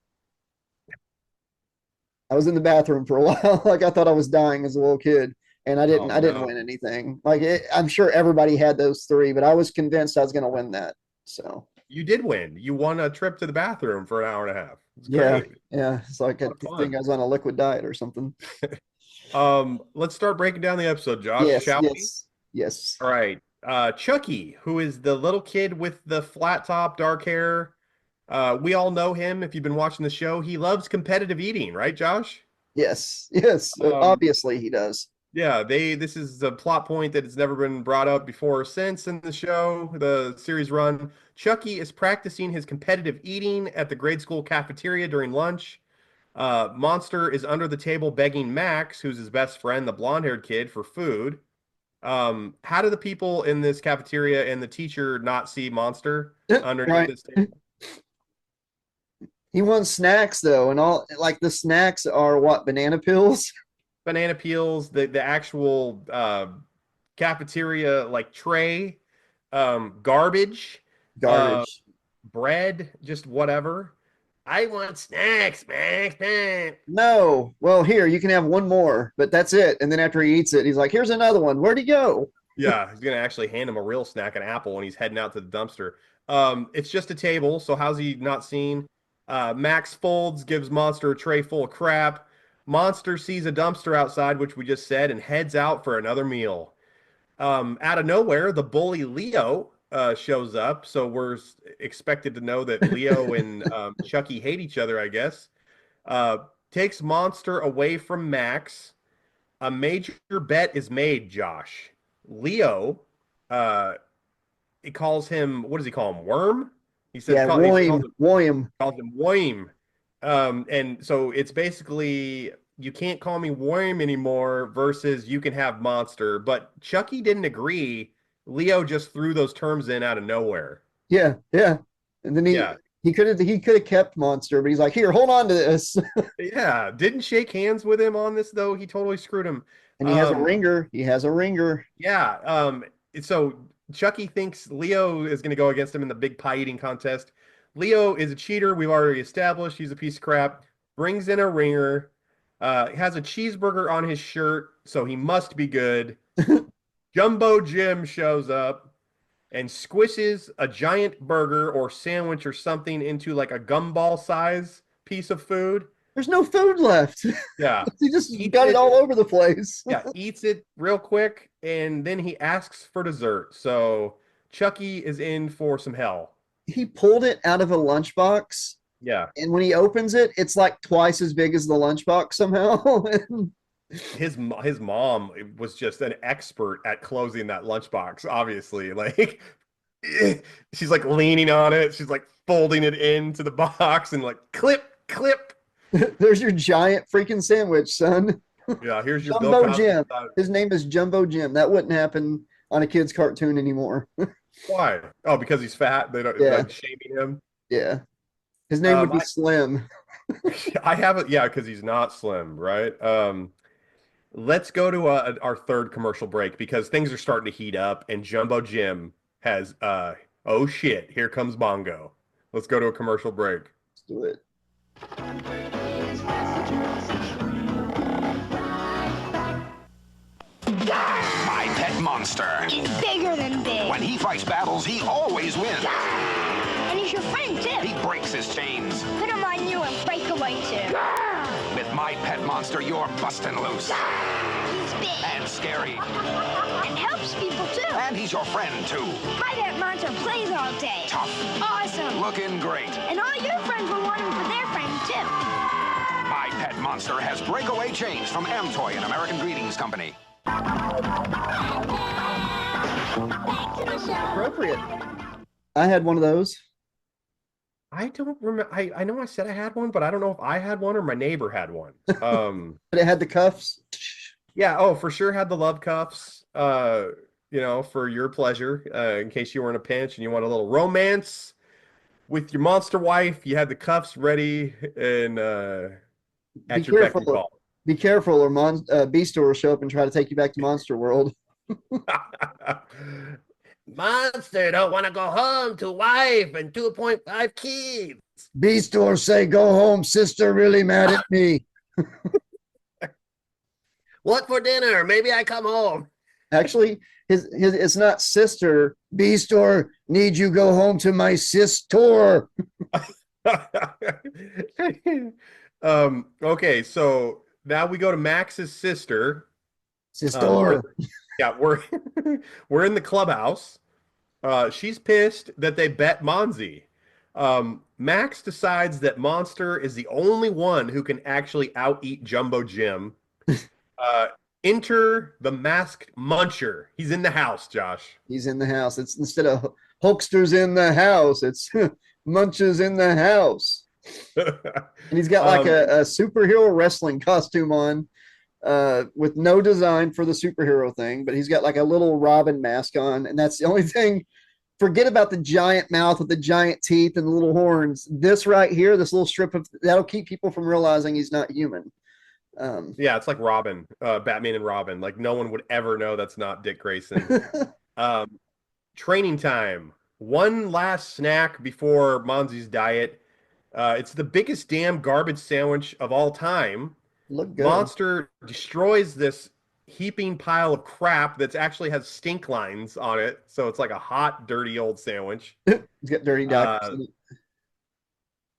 I was in the bathroom for a while. Like I thought I was dying as a little kid. And I didn't win anything. Like I'm sure everybody had those 3, but I was convinced I was going to win that. So you did win. You won a trip to the bathroom for an hour and a half. Yeah. It's like I think I was on a liquid diet or something. Let's start breaking down the episode, Josh. Shall we? Yes. All right. Chucky, who is the little kid with the flat top, dark hair. We all know him if you've been watching the show. He loves competitive eating, right, Josh? Yes. Obviously he does. Yeah, this is a plot point that has never been brought up before or since in the show, the series run. Chucky is practicing his competitive eating at the grade school cafeteria during lunch. Monster is under the table begging Max, who's his best friend, the blonde-haired kid, for food. How do the people in this cafeteria and the teacher not see Monster underneath this table? He wants snacks though, and all like the snacks are what, banana peels? Banana peels, the actual cafeteria like tray, garbage, bread, just whatever. I want snacks, man. No. Well, here, you can have one more, but that's it. And then after he eats it, he's like, here's another one. Where'd he go? Yeah, he's going to actually hand him a real snack, an apple, when he's heading out to the dumpster. It's just a table, so how's he not seen? Max folds, gives Monster a tray full of crap. Monster sees a dumpster outside, which we just said, and heads out for another meal. Out of nowhere, the bully Leo shows up, so we're expected to know that Leo and Chucky hate each other, I guess. Takes Monster away from Max. A major bet is made, Josh. Leo, he calls him, what does he call him, Worm? He says, William. Calls him William. And so it's basically you can't call me Worm anymore versus you can have Monster. But Chucky didn't agree. Leo just threw those terms in out of nowhere. Yeah, yeah. And then Yeah. he could have kept Monster, but he's like, here, hold on to this. Yeah. Didn't shake hands with him on this though. He totally screwed him. And he has a ringer. He has a ringer. Yeah. So Chucky thinks Leo is going to go against him in the big pie eating contest. Leo is a cheater. We've already established he's a piece of crap. Brings in a ringer. Has a cheeseburger on his shirt, so he must be good. Jumbo Jim shows up and squishes a giant burger or sandwich or something into like a gumball size piece of food. There's no food left. Yeah. He just got it all over the place. Yeah, eats it real quick, and then he asks for dessert. So Chucky is in for some hell. He pulled it out of a lunchbox, Yeah. and when he opens it, it's like twice as big as the lunchbox somehow. His mom was just an expert at closing that lunchbox, obviously. Like she's like leaning on it, she's like folding it into the box and like clip. There's your giant freaking sandwich, son. Yeah, here's your Jumbo Bill Cosby Jim. side. His name is Jumbo Jim. That wouldn't happen on a kid's cartoon anymore. Why? Oh, because he's fat. They don't like shaming him. Yeah. His name would be Slim. I have it, yeah, because he's not slim, right? Let's go to our third commercial break because things are starting to heat up, and Jumbo Jim has oh shit, here comes Bongo. Let's go to a commercial break. Let's do it. My pet monster. He's bigger than big. When he fights battles, he always wins. And he's your friend, too. He breaks his chains. Put him on you and break away, too. With my pet monster, you're busting loose. He's big. And scary. And helps people, too. And he's your friend, too. My pet monster plays all day. Tough. Awesome. Looking great. And all your friends will want him for their friend, too. My pet monster has breakaway chains from Amtoy and American Greetings Company. Appropriate. I had one of those. I don't remember. I know I said I had one, but I don't know if I had one or my neighbor had one. But it had the cuffs. Yeah. Oh, for sure had the love cuffs. For your pleasure, in case you were in a pinch and you want a little romance with your monster wife. You had the cuffs ready and at your beck and call. Be careful, or Beastor will show up and try to take you back to Monster World. Monster don't want to go home to wife and 2.5 kids. Beastor say, "Go home, sister. Really mad at me." What for dinner? Maybe I come home. Actually, his it's not sister. Beastor need you go home to my sister. Okay, so now we go to Max's sister. Sister. We're in the clubhouse. She's pissed that they bet Monzi. Max decides that Monster is the only one who can actually out-eat Jumbo Jim. Enter the masked Muncher. He's in the house, Josh. He's in the house. It's instead of Hulkster's in the house, it's Munches in the house. And he's got like a superhero wrestling costume on, with no design for the superhero thing, but he's got like a little Robin mask on, and that's the only thing. Forget about the giant mouth with the giant teeth and the little horns. This right here, this little strip of that'll keep people from realizing he's not human. Yeah, it's like Robin, Batman and Robin. Like no one would ever know that's not Dick Grayson. Training time. One last snack before Monzi's diet. It's the biggest damn garbage sandwich of all time. Look good. Monster destroys this heaping pile of crap that actually has stink lines on it. So it's like a hot, dirty old sandwich. He's got dirty diapers.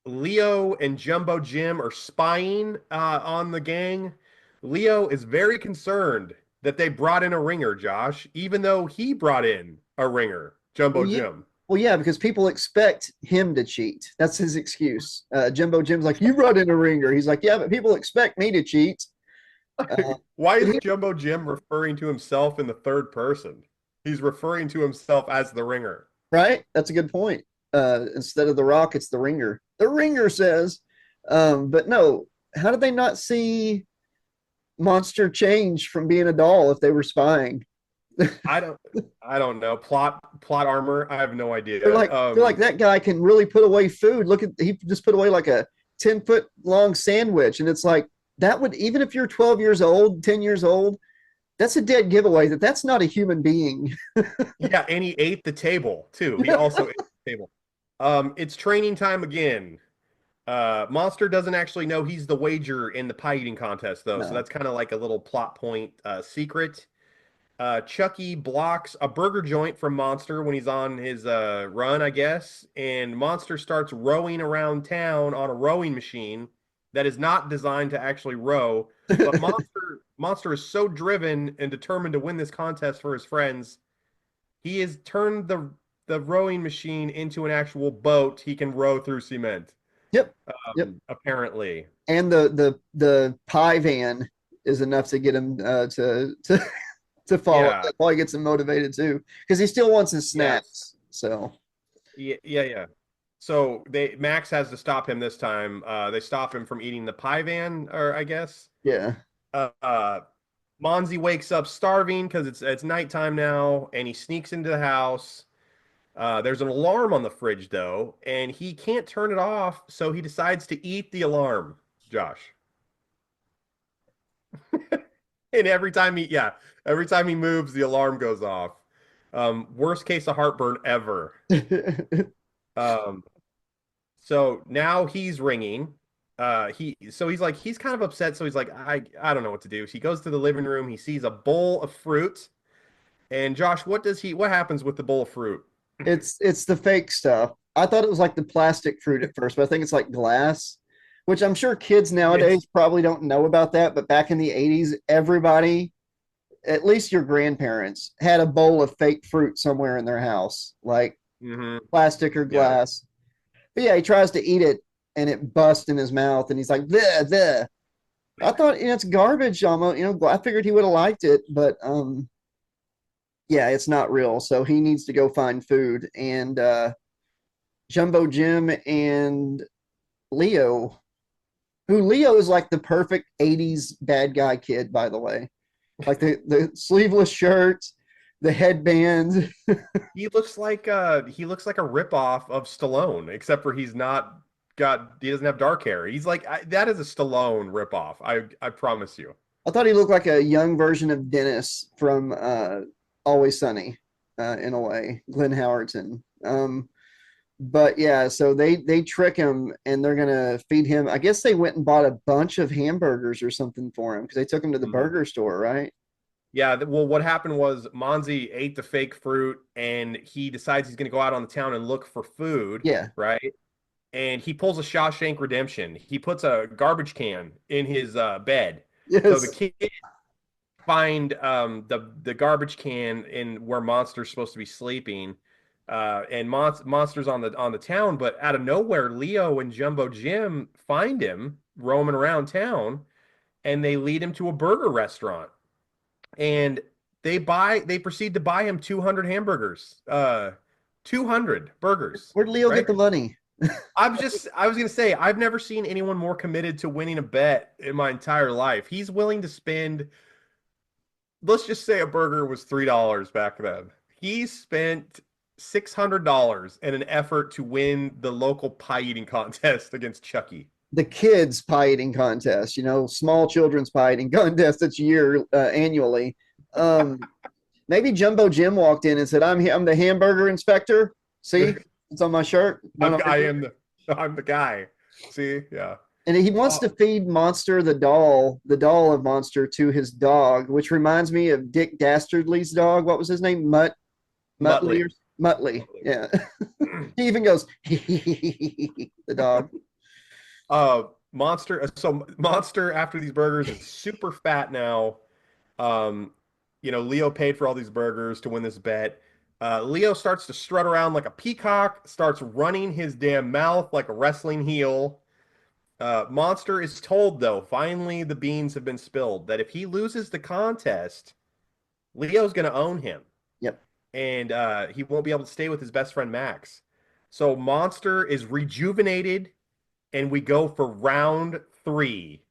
Leo and Jumbo Jim are spying on the gang. Leo is very concerned that they brought in a ringer, Josh, even though he brought in a ringer, Jumbo Jim. Well, yeah, because people expect him to cheat. That's his excuse. Jumbo Jim's like, "You brought in a ringer." He's like, "Yeah, but people expect me to cheat." Why is Jumbo Jim referring to himself in the third person? He's referring to himself as the ringer. Right? That's a good point. Instead of the Rock, it's the ringer. The ringer says, But no, how did they not see Monster change from being a doll if they were spying? I don't I don't know. Plot armor. I have no They're idea. like they're like that guy can really put away food. Look at he just put away like a 10-foot long sandwich, and it's like that would even if you're 12 years old, 10 years old, that's a dead giveaway that that's not a human being. Yeah, and he ate the table too. He also ate the table. It's training time again. Monster doesn't actually know he's the wager in the pie eating contest though, so No. that's kind of like a little plot point secret. Chucky blocks a burger joint from Monster when he's on his run, I guess, and Monster starts rowing around town on a rowing machine that is not designed to actually row. But Monster is so driven and determined to win this contest for his friends, he has turned the rowing machine into an actual boat he can row through cement. Yep. Yep. Apparently. And the pie van is enough to get him to follow. Yeah. That probably gets him motivated too, because he still wants his snacks. So Yeah. So Max has to stop him this time. They stop him from eating the pie van, or I guess. yeah, Monzy wakes up starving because it's nighttime now, and he sneaks into the house. There's an alarm on the fridge though, and he can't turn it off, so he decides to eat the alarm. Josh. And every time he moves, the alarm goes off. Worst case of heartburn ever. Um, so now he's ringing. He's kind of upset. So he's like, I don't know what to do. So he goes to the living room. He sees a bowl of fruit. And Josh, what happens with the bowl of fruit? it's the fake stuff. I thought it was like the plastic fruit at first, but I think it's like glass, which I'm sure kids nowadays probably don't know about that. But back in the 80s, everybody, at least your grandparents, had a bowl of fake fruit somewhere in their house, like plastic or glass. But yeah, he tries to eat it and it busts in his mouth, and he's like, the. I thought, it's garbage almost. I figured he would have liked it, but yeah, it's not real. So he needs to go find food. And Jumbo Jim and Leo, who Leo is like the perfect 80s bad guy kid, by the way. Like the sleeveless shirts, the headbands. He looks like a ripoff of Stallone, except for he doesn't have dark hair. He's like that is a Stallone ripoff. I promise you. I thought he looked like a young version of Dennis from Always Sunny, in a way, Glenn Howerton. But yeah, so they trick him and they're gonna feed him. I guess they went and bought a bunch of hamburgers or something for him because they took him to the burger store, right? Yeah, well, what happened was Monzy ate the fake fruit and he decides he's going to go out on the town and look for food. Yeah. Right. And he pulls a Shawshank Redemption. He puts a garbage can in his bed. Yes. So the kids find the garbage can in where Monster's supposed to be sleeping. And Monster's on the town, but out of nowhere, Leo and Jumbo Jim find him roaming around town, and they lead him to a burger restaurant. And they proceed to buy him 200 hamburgers, 200 burgers. Where'd Leo get the money? I was going to say, I've never seen anyone more committed to winning a bet in my entire life. He's willing to spend, let's just say a burger was $3 back then. He spent $600 in an effort to win the local pie eating contest against Chucky. The kids pie eating contest, small children's pie eating contest that's annually. Maybe Jumbo Jim walked in and said, I'm the hamburger inspector. See, it's on my shirt. I'm the guy. See, yeah. And he wants to feed Monster the doll of Monster to his dog, which reminds me of Dick Dastardly's dog. What was his name? Muttley. Muttley. Yeah. He even goes, the dog. Monster after these burgers is super fat now. Leo paid for all these burgers to win this bet. Leo starts to strut around like a peacock, starts running his damn mouth like a wrestling heel. Monster is told, though, finally the beans have been spilled, that if he loses the contest, Leo's going to own him. Yep. And he won't be able to stay with his best friend Max. So Monster is rejuvenated. and we go for round 3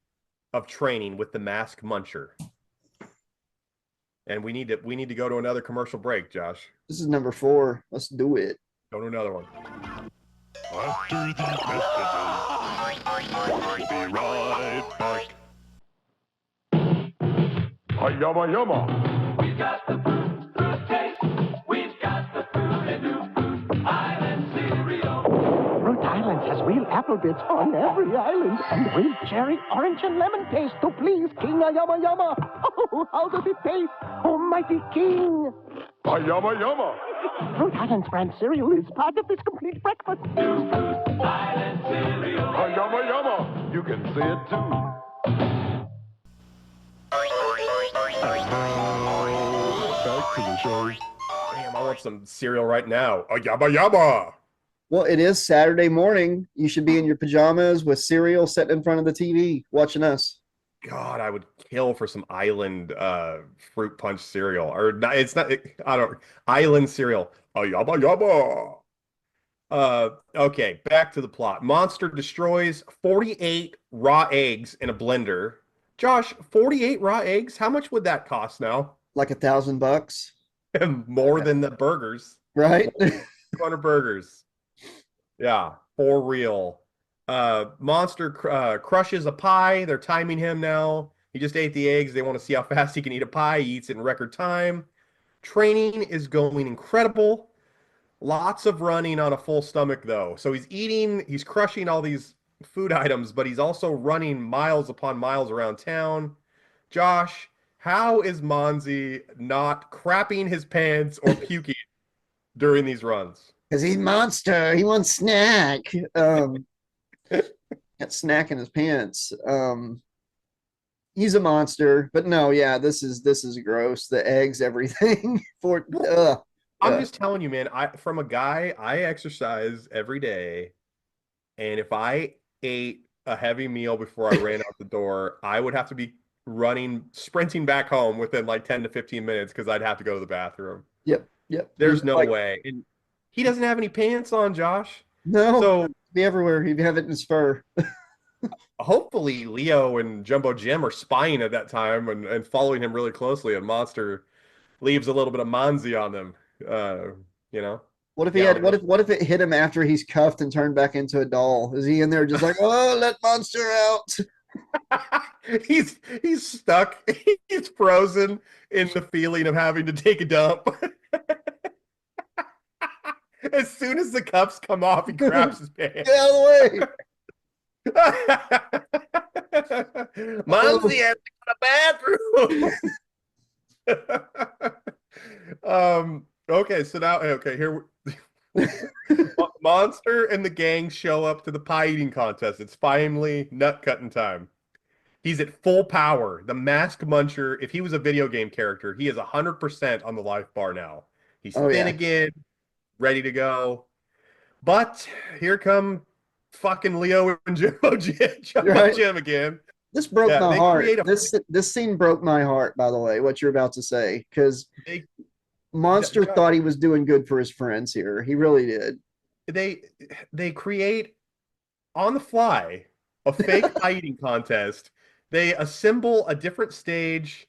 of training with the Mask Muncher. And we need to go to another commercial break, Josh. This is number 4. Let's do it. Go to another one. After these messages, we'll be right back. Yama yama. We've got the fruit taste. We've got the fruit and new fruit island cereal. Fruit Island has real apple bits on every island and real cherry, orange, and lemon taste to please King Yama Yama. Oh, how does it taste, oh mighty king? Yama yama. Fruit Island's brand cereal is part of this complete breakfast. New fruit island cereal. Yama yama. You can see it too. Back to the show. Damn, I want some cereal right now. Yabba yabba. Well, it is Saturday morning. You should be in your pajamas with cereal sitting in front of the TV watching us. God, I would kill for some island fruit punch cereal. Or not, it's not. I don't. Island cereal. Yabba yabba. Okay, back to the plot. Monster destroys 48 raw eggs in a blender. Josh, 48 raw eggs? How much would that cost now? Like $1,000, More than the burgers. right? 200 burgers. Yeah, for real. Monster crushes a pie. They're timing him now. He just ate the eggs. They want to see how fast he can eat a pie. He eats it in record time. Training is going incredible. Lots of running on a full stomach, though. So he's eating, he's crushing all these food items, but he's also running miles upon miles around town. Josh, how is Monzi not crapping his pants or puking during these runs? Because he's monster. He wants snack. Got snack in his pants. He's a monster. But no, yeah, this is gross. The eggs, everything. I'm just telling you, man. From a guy, I exercise every day, and if I ate a heavy meal before I ran out the door, I would have to be sprinting back home within like 10 to 15 minutes because I'd have to go to the bathroom. Yep. There's no way. And he doesn't have any pants on, Josh. No. So be everywhere. He'd have it in his fur. hopefully Leo and Jumbo Jim are spying at that time and following him really closely, and Monster leaves a little bit of Monzi on them. What if he had? What if it hit him after he's cuffed and turned back into a doll? Is he in there just like, oh, let Monster out? He's stuck. He's frozen in the feeling of having to take a dump. As soon as the cuffs come off, he grabs his pants. Get out of the way. Monzi has to go to the bathroom. Okay, so now here Monster and the gang show up to the pie eating contest. It's finally nut cutting time. He's at full power. The Mask Muncher, if he was a video game character, he is 100% on the life bar now. He's thin again, ready to go. But here come fucking Leo and Jumbo Jim again. This broke my heart. This scene broke my heart, by the way, what you're about to say, because Monster thought he was doing good for his friends here. He really did. They create on the fly a fake pie eating contest. They assemble a different stage.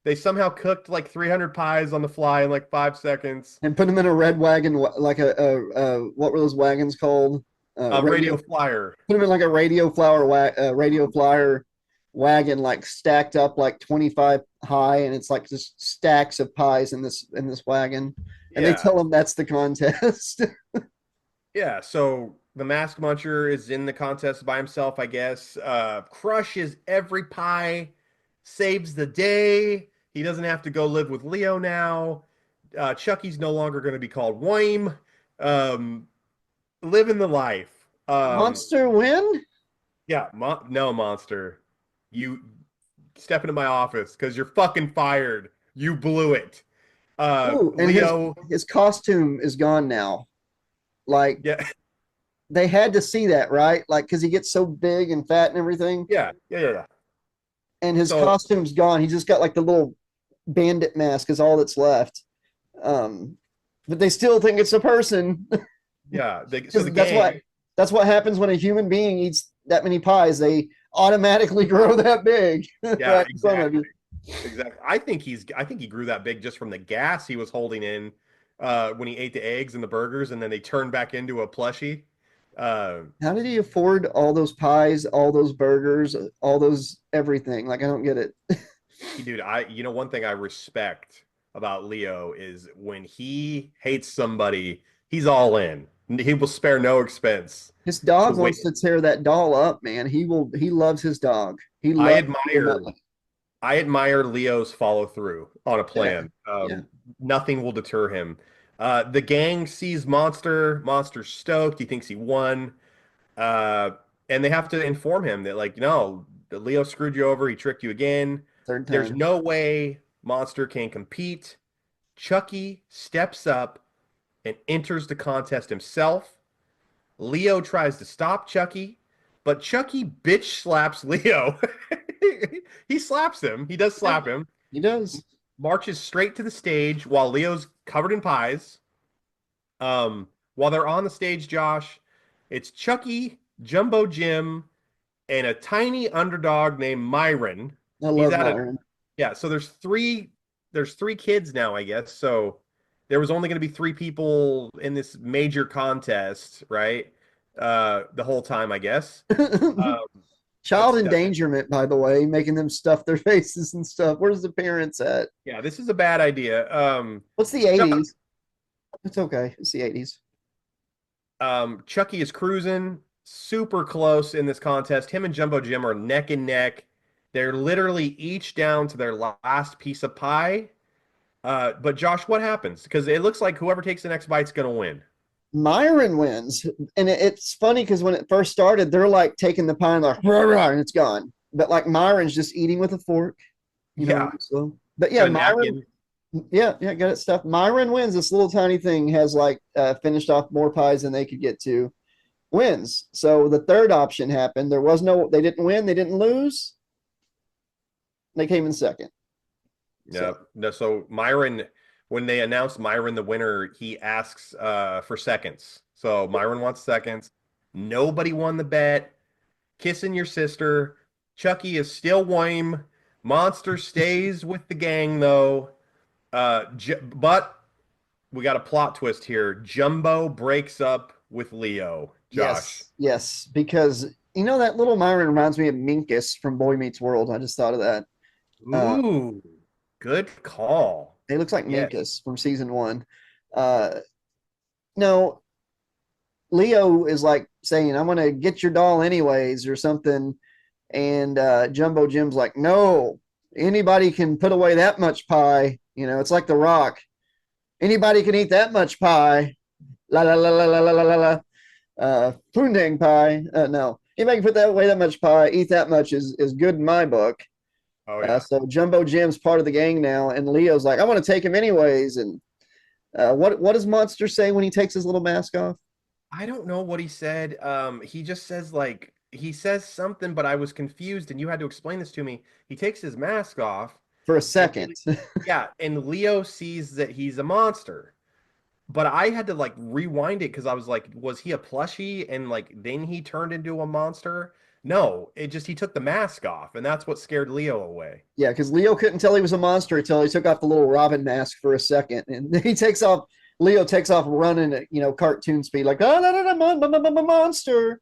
They somehow cooked like 300 pies on the fly in like 5 seconds and put them in a red wagon, like a what were those wagons called? Radio flyer. Put them in like a radio flyer wagon, like stacked up like 25 high, and it's like just stacks of pies in this wagon, and they tell them that's the contest. Yeah, so the Mask Muncher is in the contest by himself, I guess. Crushes every pie, saves the day. He doesn't have to go live with Leo now. Chucky's no longer going to be called Wayne. Living the life. Monster win? Yeah, no, Monster. You step into my office because you're fucking fired. You blew it. And Leo, his costume is gone now. Like, yeah, they had to see that, right? Like, because he gets so big and fat and everything. Yeah. And his costume's gone. He just got like the little bandit mask is all that's left. But they still think it's a person. Yeah, that's why That's what happens when a human being eats that many pies. They automatically grow that big. Yeah, Right in front of exactly. you. Exactly. I think he grew that big just from the gas he was holding in when he ate the eggs and the burgers, and then they turned back into a plushie. How did he afford all those pies, all those burgers, all those everything? Like, I don't get it. Dude, one thing I respect about Leo is when he hates somebody, he's all in. He will spare no expense. His dog to wait. wants to tear that doll up, man. He loves his dog. He I loves admire Leo's follow through on a plan. Yeah. Nothing will deter him. The gang sees Monster. Monster's stoked. He thinks he won. And they have to inform him that, like, no, Leo screwed you over. He tricked you again. Third There's time. no way Monster can compete. Chucky steps up and enters the contest himself. Leo tries to stop Chucky, but Chucky bitch slaps Leo. He slaps him. He does slap him. He does. Marches straight to the stage while Leo's covered in pies. While they're on the stage, Josh, it's Chucky, Jumbo Jim, and a tiny underdog named Myron. I love Myron. Yeah, so there's three kids now, I guess. So there was only going to be 3 people in this major contest, right? The whole time, I guess. Child endangerment, by the way, making them stuff their faces and stuff. Where's the parents at? Yeah, this is a bad idea. What's the 80s? It's okay. It's the 80s. Chucky is cruising super close in this contest. Him and Jumbo Jim are neck and neck. They're literally each down to their last piece of pie. But Josh, what happens? Because it looks like whoever takes the next bite's going to win. Myron wins. And it's funny because when it first started, they're like taking the pie and like, rah, rah, and it's gone. But like Myron's just eating with a fork. You know, so, but yeah, Myron. Yeah, got it stuff. Myron wins. This little tiny thing has like finished off more pies than they could get to. Wins. So the third option happened. They didn't win. They didn't lose. They came in second. Yeah. So Myron, when they announced Myron the winner, he asks for seconds. So Myron wants seconds. Nobody won the bet. Kissing your sister. Chucky is still lame. Monster stays with the gang though. But we got a plot twist here. Jumbo breaks up with Leo. Josh. Yes, because that little Myron reminds me of Minkus from Boy Meets World. I just thought of that. Ooh, good call. He looks like Minkus from season 1. No, Leo is like saying, "I'm gonna get your doll anyways," or something, and Jumbo Jim's like, "No, anybody can put away that much pie." It's like The Rock. Anybody can eat that much pie. La la la la la la la la. Poondang pie. No, anybody can put that away that much pie. Eat that much is good in my book. Oh yeah. So Jumbo Jim's part of the gang now, and Leo's like, "I want to take him anyways." And what does Monster say when he takes his little mask off? I don't know what he said. He just says he says something, but I was confused, and you had to explain this to me. He takes his mask off for a second. Yeah, and Leo sees that he's a monster. But I had to rewind it because I was like, was he a plushie and then he turned into a monster? No, he took the mask off, and that's what scared Leo away. Yeah, because Leo couldn't tell he was a monster until he took off the little Robin mask for a second, and then Leo takes off running at cartoon speed, like monster.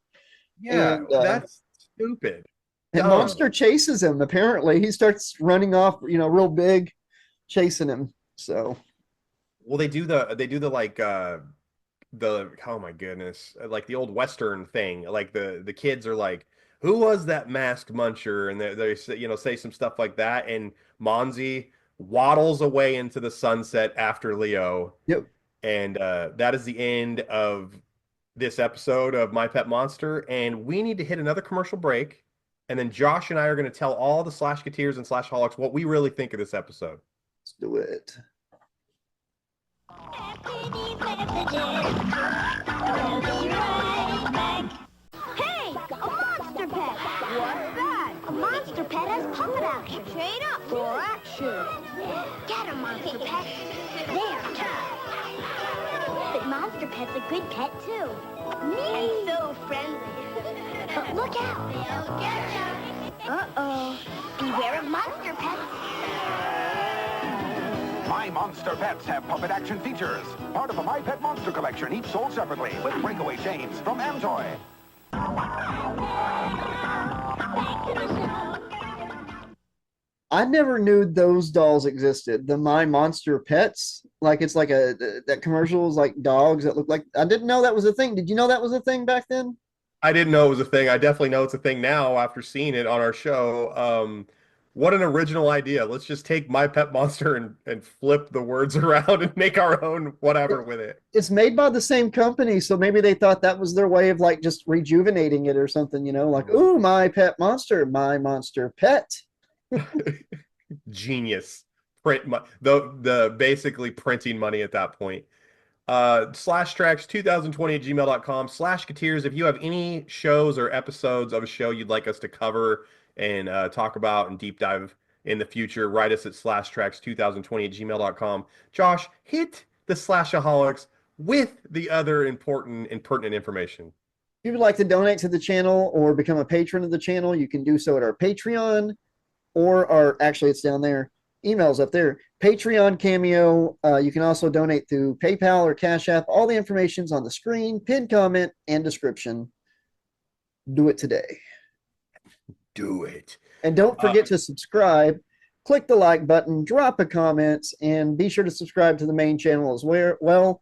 Yeah, and, that's stupid. And Monster chases him. Apparently, he starts running off, real big, chasing him. So. Well, they do the oh my goodness, like the old Western thing. Like the kids are like, "Who was that masked muncher?" And they say some stuff like that. And Monzi waddles away into the sunset after Leo. Yep. And that is the end of this episode of My Pet Monster. And we need to hit another commercial break. And then Josh and I are going to tell all the Slashketeers and Slashholics what we really think of this episode. Let's do it. Hey, a monster pet! What's that? A monster pet has puppet action. Chain up for action. Get a monster pet. There, tough. But monster pet's a good pet, too. And so friendly. But look out. They'll get you. Uh-oh. Beware of monster pets. My Monster Pets have puppet action features. Part of a My Pet Monster collection, each sold separately with breakaway chains from Amtoy. I never knew those dolls existed. The My Monster Pets, like it's like that commercial is like dogs that look like. I didn't know that was a thing. Did you know that was a thing back then? I didn't know it was a thing. I definitely know it's a thing now after seeing it on our show. What an original idea. Let's just take My Pet Monster and flip the words around and make our own whatever with it. It's made by the same company, so maybe they thought that was their way of like just rejuvenating it or something, like, ooh, My Pet Monster, My Monster Pet. Genius. The basically printing money at that point. /Trax2020@gmail.com/Kateers. If you have any shows or episodes of a show you'd like us to cover and talk about and deep dive in the future, write us at /Trax2020@gmail.com. Josh, hit the Slashaholics with the other important and pertinent information. If you would like to donate to the channel or become a patron of the channel, you can do so at our Patreon or actually it's down there. Emails up there. Patreon, Cameo. You can also donate through PayPal or Cash App. All the information's on the screen, pinned comment, and description. Do it today. Do it. And don't forget to subscribe. Click the like button, drop a comment, and be sure to subscribe to the main channel as well.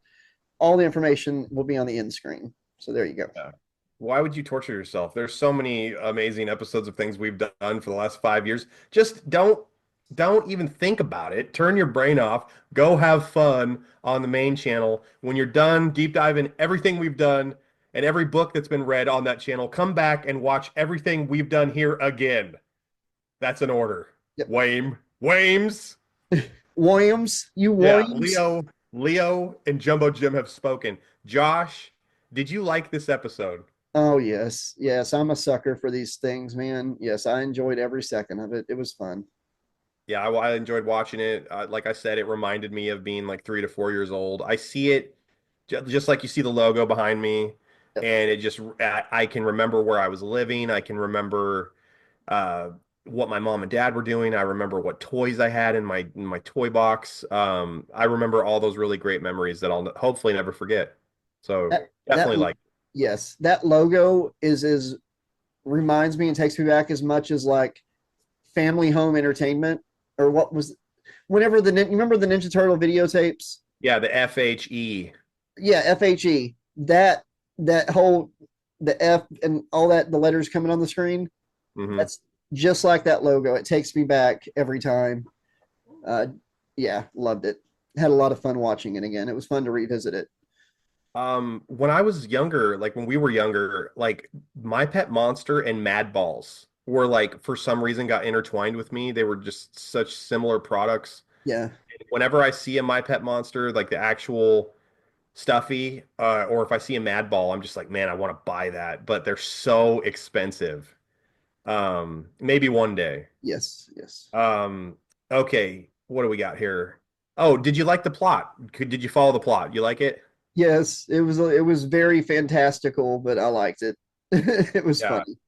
All the information will be on the end screen. So there you go. Yeah. Why would you torture yourself? There's so many amazing episodes of things we've done for the last 5 years. Just don't even think about it. Turn your brain off. Go have fun on the main channel. When you're done deep diving everything we've done and every book that's been read on that channel, come back and watch everything we've done here again. That's an order. Yep. Williams. Williams, you Williams. Yeah, Leo and Jumbo Jim have spoken. Josh, did you like this episode? Oh, yes. Yes, I'm a sucker for these things, man. Yes, I enjoyed every second of it. It was fun. Yeah, I enjoyed watching it. Like I said, it reminded me of being like 3 to 4 years old. I see it just like you see the logo behind me, and I can remember where I was living. I can remember what my mom and dad were doing. I remember what toys I had in my toy box. I remember all those really great memories that I'll hopefully never forget. So definitely like. Yes, that logo reminds me and takes me back as much as like Family Home Entertainment or what was whenever you remember the Ninja Turtle videotapes? Yeah, the FHE. Yeah, FHE. That whole the F and all that the letters coming on the screen. Mm-hmm. That's just like that logo. It takes me back every time. Yeah, loved it. Had a lot of fun watching it again. It was fun to revisit it. When I was younger, like when we were younger, like My Pet Monster and Mad Balls were like for some reason got intertwined with me. They were just such similar products. Yeah. Whenever I see a My Pet Monster, like the actual stuffy, or if I see a Mad Ball, I'm just like, man, I want to buy that, but they're so expensive. Maybe one day. Yes. Okay, what do we got here? Oh, did you like the plot? Did you follow the plot? You like it? Yes, it was very fantastical, but I liked it. It was funny.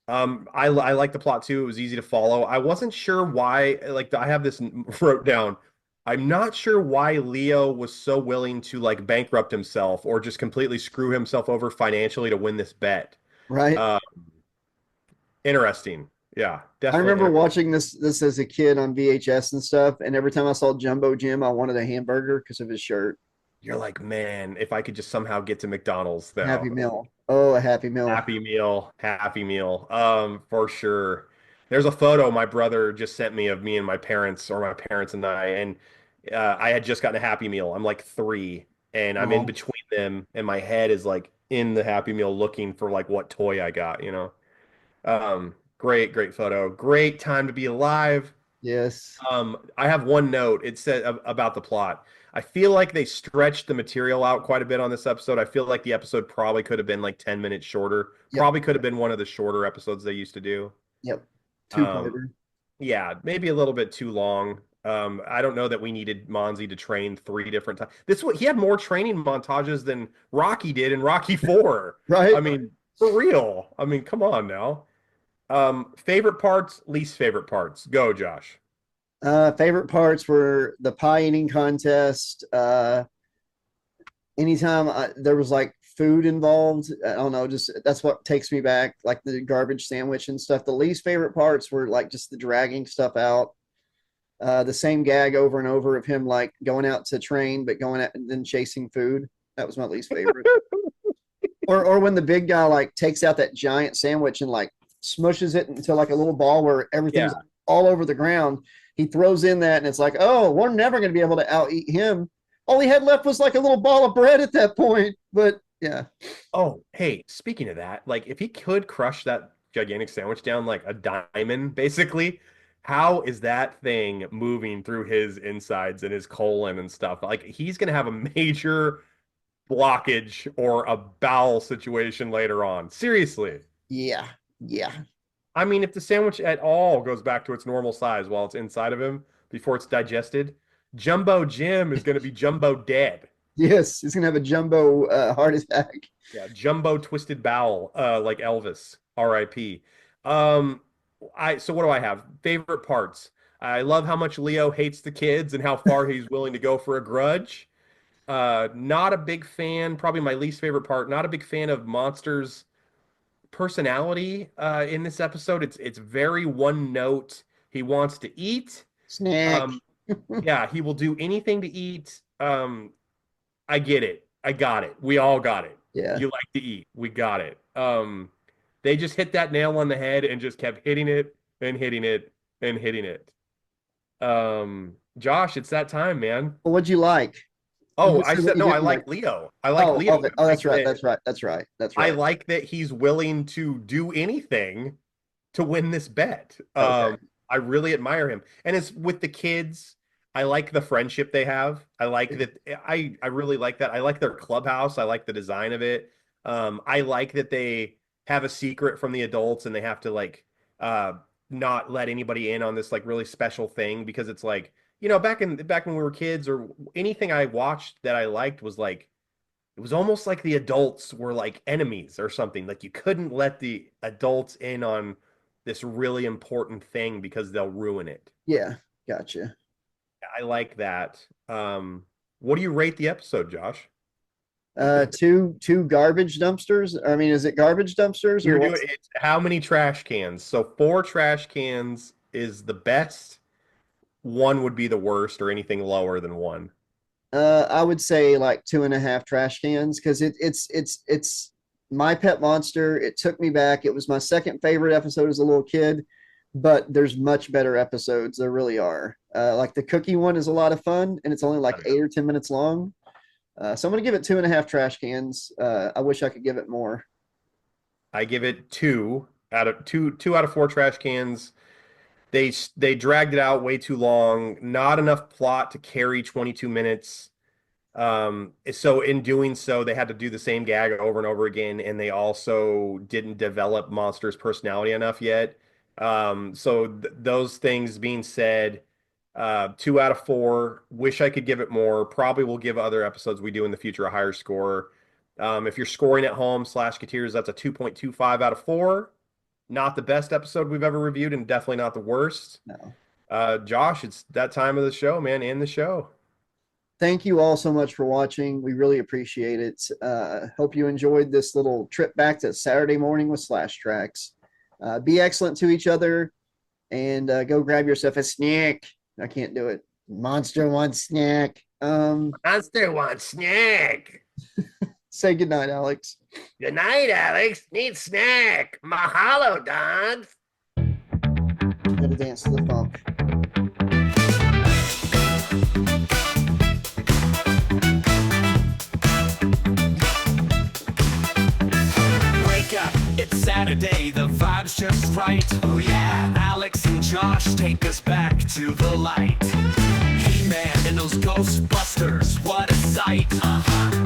I like the plot too. It was easy to follow. I wasn't sure why, like I have this wrote down. I'm not sure why Leo was so willing to like bankrupt himself or just completely screw himself over financially to win this bet. Right. Interesting. Yeah, definitely. I remember watching this as a kid on VHS and stuff, and every time I saw Jumbo Jim, I wanted a hamburger because of his shirt. You're like, man, if I could just somehow get to McDonald's, though. Happy Meal. Oh, a Happy Meal. Happy Meal. For sure. There's a photo my brother just sent me of me and my parents, or my parents and I had just gotten a Happy Meal. I'm like 3, and I'm in between them, and my head is like in the Happy Meal looking for like what toy I got, Great photo. Great time to be alive. Yes. I have one note. It said about the plot. I feel like they stretched the material out quite a bit on this episode. I feel like the episode probably could have been like 10 minutes shorter. Yep. Probably could have been one of the shorter episodes they used to do. Yep. 2-parter. Yeah, maybe a little bit too long. I don't know that we needed Monzi to train 3 different times. He had more training montages than Rocky did in Rocky 4. Right. I mean, for real. I mean, come on now. Favorite parts, least favorite parts. Go, Josh. Favorite parts were the pie eating contest. Anytime there was like food involved, I don't know, just that's what takes me back, like the garbage sandwich and stuff. The least favorite parts were like just the dragging stuff out. The same gag over and over of him like going out to train, but going out and then chasing food. That was my least favorite. or when the big guy like takes out that giant sandwich and like smushes it into like a little ball where everything's all over the ground. He throws in that and it's like, oh, we're never going to be able to out eat him. All he had left was like a little ball of bread at that point. But yeah. Oh, hey, speaking of that, like if he could crush that gigantic sandwich down like a diamond, basically, how is that thing moving through his insides and his colon and stuff? Like he's going to have a major blockage or a bowel situation later on. Seriously. Yeah. Yeah. I mean, if the sandwich at all goes back to its normal size while it's inside of him before it's digested, Jumbo Jim is going to be jumbo dead. Yes, he's gonna have a jumbo heart attack. Yeah, jumbo twisted bowel, like Elvis, R.I.P. So what do I have? Favorite parts. I love how much Leo hates the kids and how far he's willing to go for a grudge. Not a big fan. Probably my least favorite part. Not a big fan of Monster's personality in this episode. It's very one note. He wants to eat. Snack. Yeah, he will do anything to eat. I get it. I got it. We all got it. Yeah. You like to eat. We got it. They just hit that nail on the head and just kept hitting it and hitting it and hitting it. Josh, it's that time, man. Well, what'd you like? Oh, I said no. I like Leo. I like Leo. Oh, that's right. That's right. I like that he's willing to do anything to win this bet. Okay. I really admire him, and it's with the kids. I like the friendship they have. I like that. I really like that. I like their clubhouse. I like the design of it. I like that they have a secret from the adults and they have to like not let anybody in on this like really special thing, because it's like, you know, back when we were kids, or anything I watched that I liked was like, it was almost like the adults were like enemies or something. Like you couldn't let the adults in on this really important thing because they'll ruin it. Yeah, gotcha. I like that. What do you rate the episode, Josh? Two garbage dumpsters. I mean, is it garbage dumpsters or it's how many trash cans? So 4 trash cans is the best. 1 would be the worst, or anything lower than 1. I would say like 2.5 trash cans, because it's my pet monster. It took me back. It was my second favorite episode as a little kid, but there's much better episodes. There really are. Like the cookie one is a lot of fun, and it's only like 8 or 10 minutes long. So I'm going to give it 2.5 trash cans. I wish I could give it more. I give it 2 out of 4 trash cans. They dragged it out way too long. Not enough plot to carry 22 minutes. So in doing so, they had to do the same gag over and over again, and they also didn't develop Monster's personality enough yet. Those things being said, 2 out of 4. Wish I could give it more. Probably will give other episodes we do in the future a higher score. If you're scoring at home, Slashketeers, that's a 2.25 out of 4. Not the best episode we've ever reviewed, and definitely not the worst. No. Josh, it's that time of the show, man. End the show. Thank you all so much for watching. We really appreciate it. Hope you enjoyed this little trip back to Saturday morning with Slash Trax. Be excellent to each other, and go grab yourself a snack. I can't do it. Monster wants snack. Monster wants snack. Say goodnight, Alex. Good night, Alex. Need snack. Mahalo, Don. Gotta dance to the funk. Wake up, it's Saturday, the vibe's just right. Oh yeah, Alex and Josh take us back to the light. He-Man and those Ghostbusters, what a sight.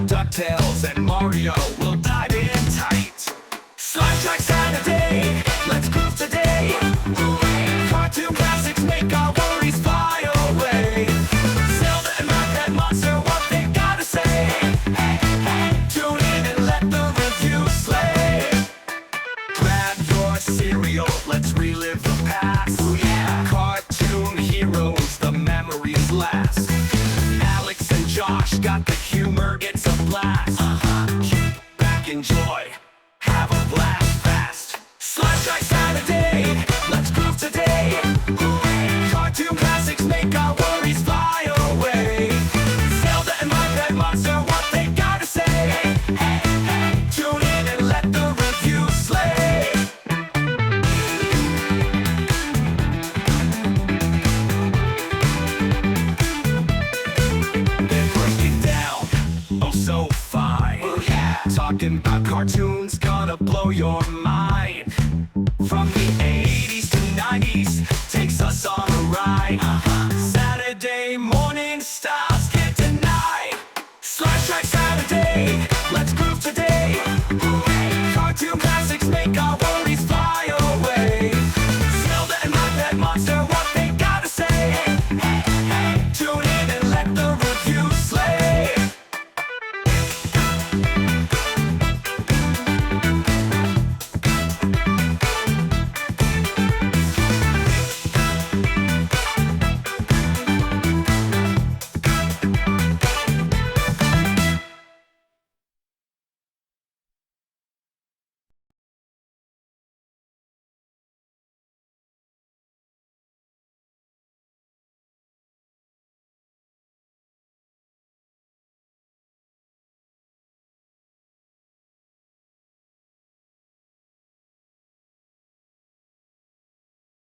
DuckTales and Mario will dive in tight. Slash Track Saturday, let's groove today. Cartoon classics make our worries fly away. blast. Alex and Josh got the humor, it's a blast. Kick back, enjoy, have a blast fast. Slash Track Saturday, let's groove today. Cartoon classics make our worries fly away. Zelda and my pet monster, what they gotta say. Hey, hey, tune in and let the review slay. They break it down, oh so fine. Talking about cartoons, gonna blow your mind. From the 80s to 90s, takes us on a ride. Saturday morning style.